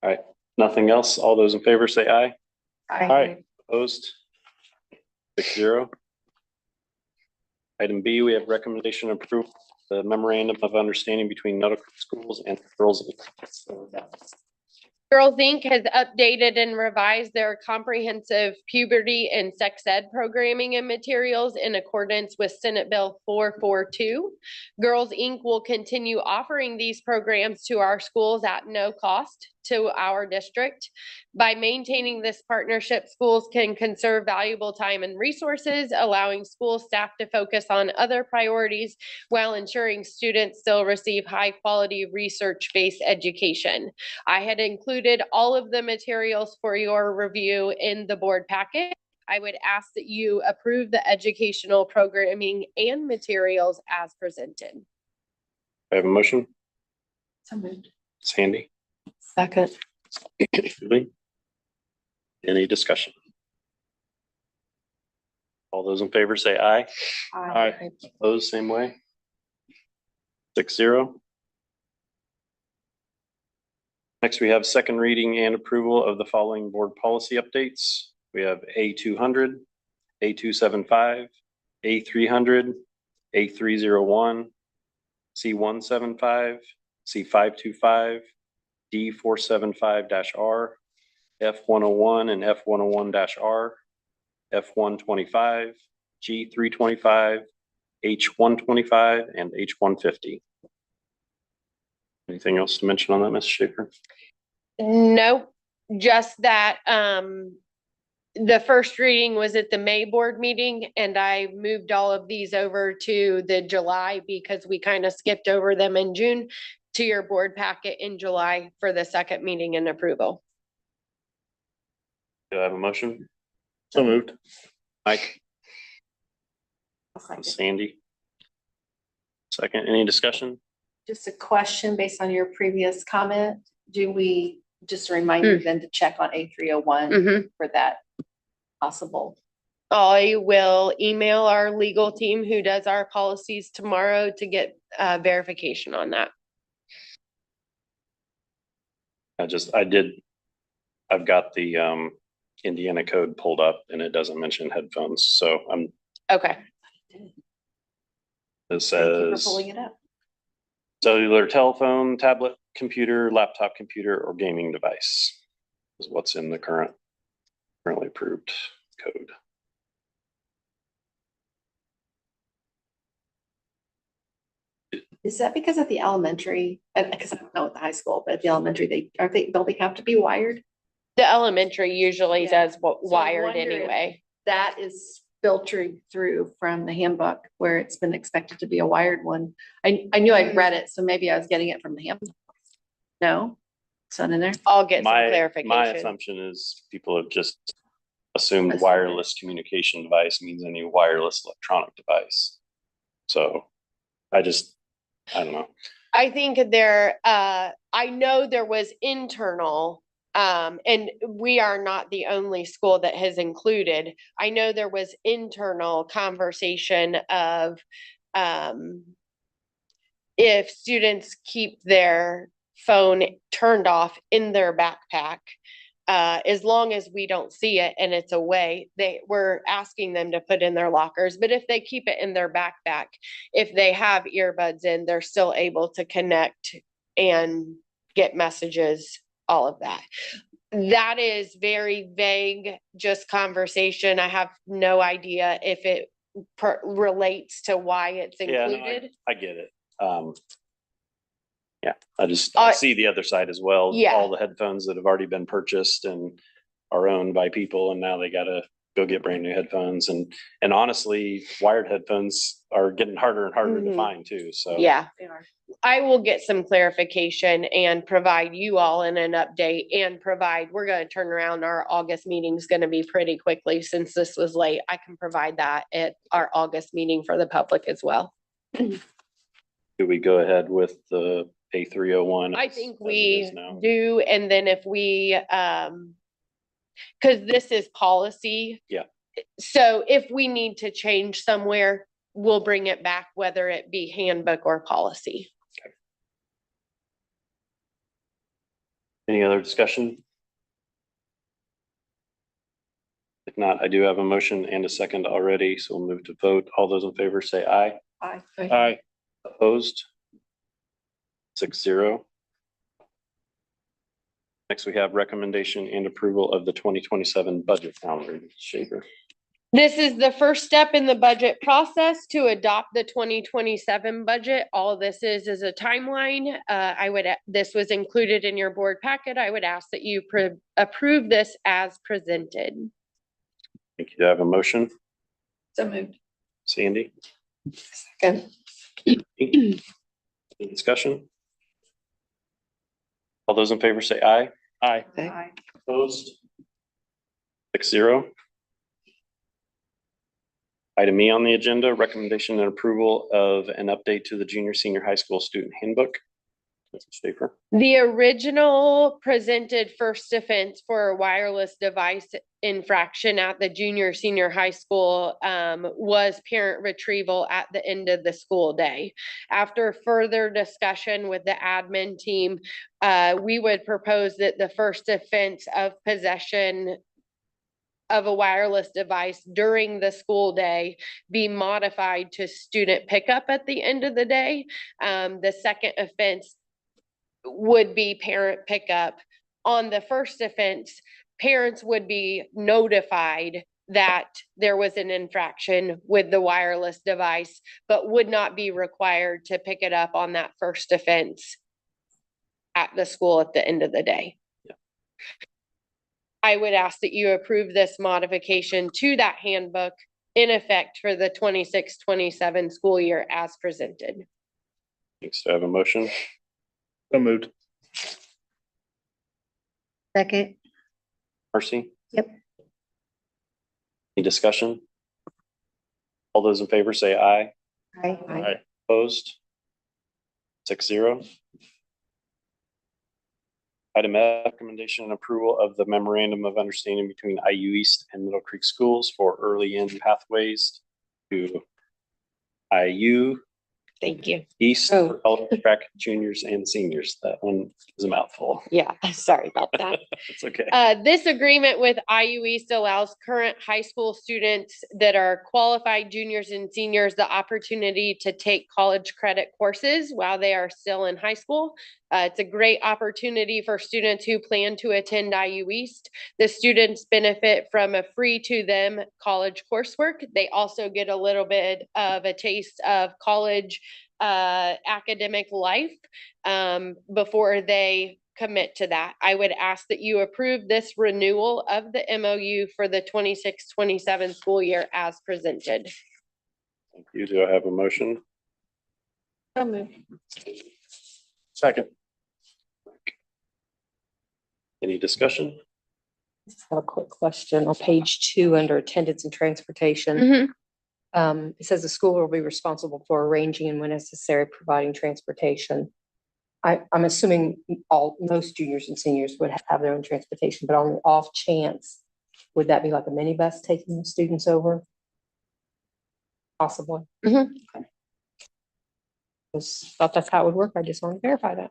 All right. Nothing else. All those in favor say aye. Aye. Opposed? 6-0. Item B, we have recommendation to approve the memorandum of understanding between Nettle Creek Schools and Girls. Girls Inc. has updated and revised their comprehensive puberty and sex ed programming and materials in accordance with Senate Bill 442. Girls Inc. will continue offering these programs to our schools at no cost to our district. By maintaining this partnership, schools can conserve valuable time and resources, allowing school staff to focus on other priorities while ensuring students still receive high-quality research-based education. I had included all of the materials for your review in the board packet. I would ask that you approve the educational programming and materials as presented. I have a motion. So moved. Sandy. Second. Julie? Any discussion? All those in favor say aye. Aye. Opposed, same way. 6-0. Next, we have second reading and approval of the following board policy updates. We have A200, A275, A300, A301, C175, C525, D475-R, F101 and F101-R, F125, G325, H125, and H150. Anything else to mention on that, Ms. Schaefer? No, just that the first reading was at the May board meeting and I moved all of these over to the July because we kind of skipped over them in June to your board packet in July for the second meeting and approval. Do I have a motion? So moved. Mike, Sandy? Second, any discussion? Just a question based on your previous comment. Do we, just a reminder then to check on A301 Mhm. for that possible? I will email our legal team who does our policies tomorrow to get verification on that. I've got the Indiana code pulled up and it doesn't mention headphones, so Okay. it Thank you for says pulling it up. cellular telephone, tablet, computer, laptop computer, or gaming device is what's in the currently approved code. Is that because at the elementary, because I don't know at the high school, but at the elementary, don't they have to be wired? The elementary usually Yeah. does what So I wired wonder if- anyway. That is filtering through from the handbook where it's been expected to be a wired one. I knew I'd read it, so maybe I was getting it from the handbook. No? It's not in there? I'll get some My clarification. assumption is people have just assumed wireless communication device means any wireless electronic device. So I don't know. I think I know there was internal, and we are not the only school that has included. I know there was internal conversation of, if students keep their phone turned off in their backpack, as long as we don't see it and it's away, we're asking them to put in their lockers. But if they keep it in their backpack, if they have earbuds in, they're still able to connect and get messages, all of that. That is very vague, just conversation. I have no idea if it relates to why it's Yeah, no, included. I get it. Yeah, I see the other side as well. Yeah. All the headphones that have already been purchased and are owned by people, and now they gotta go get brand new headphones. And honestly, wired headphones are getting harder and harder to Mhm. find too, so. Yeah. They are. I will get some clarification and provide you all in an update and we're gonna turn around, our August meeting's gonna be pretty quickly since this was late. I can provide that at our August meeting for the public as well. Do we go ahead with the A301? I think we do, and then if we, cause this is policy. Yeah. So if we need to change somewhere, we'll bring it back, whether it be handbook or policy. Any other discussion? If not, I do have a motion and a second already, so we'll move to vote. All those in favor say aye. Aye. Opposed? 6-0. Next, we have recommendation and approval of the 2027 budget calendar. Shaver. This is the first step in the budget process to adopt the 2027 budget. All this is a timeline. This was included in your board packet. I would ask that you approve this as presented. Thank you. Do I have a motion? So moved. Sandy? Second. Any discussion? All those in favor say aye. Aye. Aye. Opposed? 6-0. Item E on the agenda, recommendation and approval of an update to the junior senior high school student handbook. Mr. Schaefer. The original presented first offense for a wireless device infraction at the junior senior high school was parent retrieval at the end of the school day. After further discussion with the admin team, we would propose that the first offense of possession of a wireless device during the school day be modified to student pickup at the end of the day. The second offense would be parent pickup. On the first offense, parents would be notified that there was an infraction with the wireless device, but would not be required to pick it up on that first offense at the school at the end of the day. Yeah. I would ask that you approve this modification to that handbook in effect for the 26-27 school year as presented. Thanks. Do I have a motion? So moved. Second. Marcy? Yep. Any discussion? All those in favor say aye. Aye. Opposed? 6-0. Item F, recommendation and approval of the memorandum of understanding between IU East and Middle Creek Schools for early in pathways to IU Thank you. East Oh. for college track juniors and seniors. That one is a mouthful. Yeah, sorry about that. It's okay. This agreement with IU East allows current high school students that are qualified juniors and seniors the opportunity to take college credit courses while they are still in high school. It's a great opportunity for students who plan to attend IU East. The students benefit from a free to them college coursework. They also get a little bit of a taste of college academic life before they commit to that. I would ask that you approve this renewal of the MOU for the 26-27 school year as presented. Thank you. Do I have a motion? Second. Any discussion? Just have a quick question on page 2 under attendance and transportation. It says the school will be responsible for arranging and when necessary, providing transportation. I'm assuming most juniors and seniors would have their own transportation, but on the off chance, would that be like a minibus taking the students over? Possibly. Mhm. Okay. Just thought that's how it would work. I just want to verify that.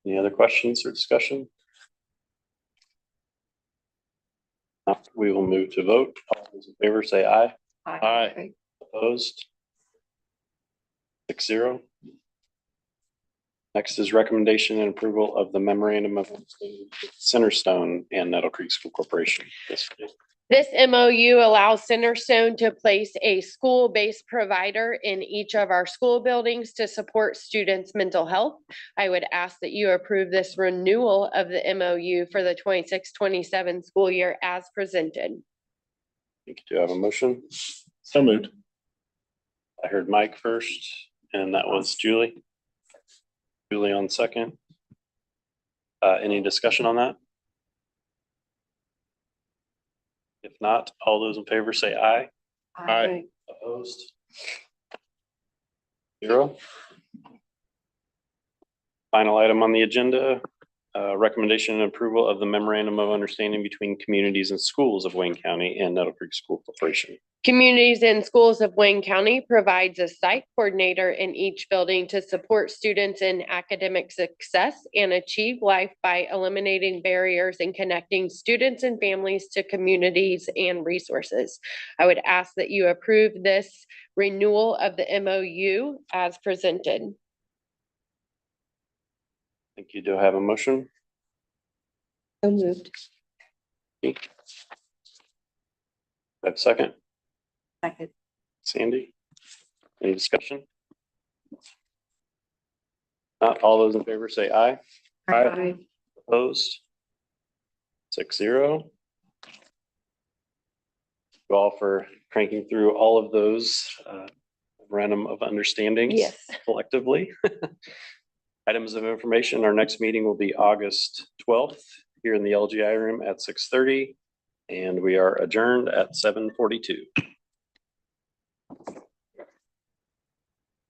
Any other questions or discussion? We will move to vote. All those in favor say aye. Aye. Opposed? 6-0. Next is recommendation and approval of the memorandum of understanding with Centerstone and Nettle Creek School Corporation. Yes, please. This MOU allows Centerstone to place a school-based provider in each of our school buildings to support students' mental health. I would ask that you approve this renewal of the MOU for the 26-27 school year as presented. Thank you. Do I have a motion? So moved. I heard Mike first, and that was Julie. Julie on second. Any discussion on that? If not, all those in favor say aye. Aye. Opposed? 0. Final item on the agenda, recommendation and approval of the memorandum of understanding between communities and schools of Wayne County and Nettle Creek School Corporation. Communities and Schools of Wayne County provides a site coordinator in each building to support students in academic success and achieve life by eliminating barriers and connecting students and families to communities and resources. I would ask that you approve this renewal of the MOU as presented. Thank you. Do I have a motion? So moved. I have a second. Second. Sandy? Any discussion? Not all those in favor say aye. Aye. Opposed? 6-0. You all for cranking through all of those memorandum of understandings Yes. collectively. Items of information, our next meeting will be August 12th here in the LGI room at 6:30, and we are adjourned at 7:42.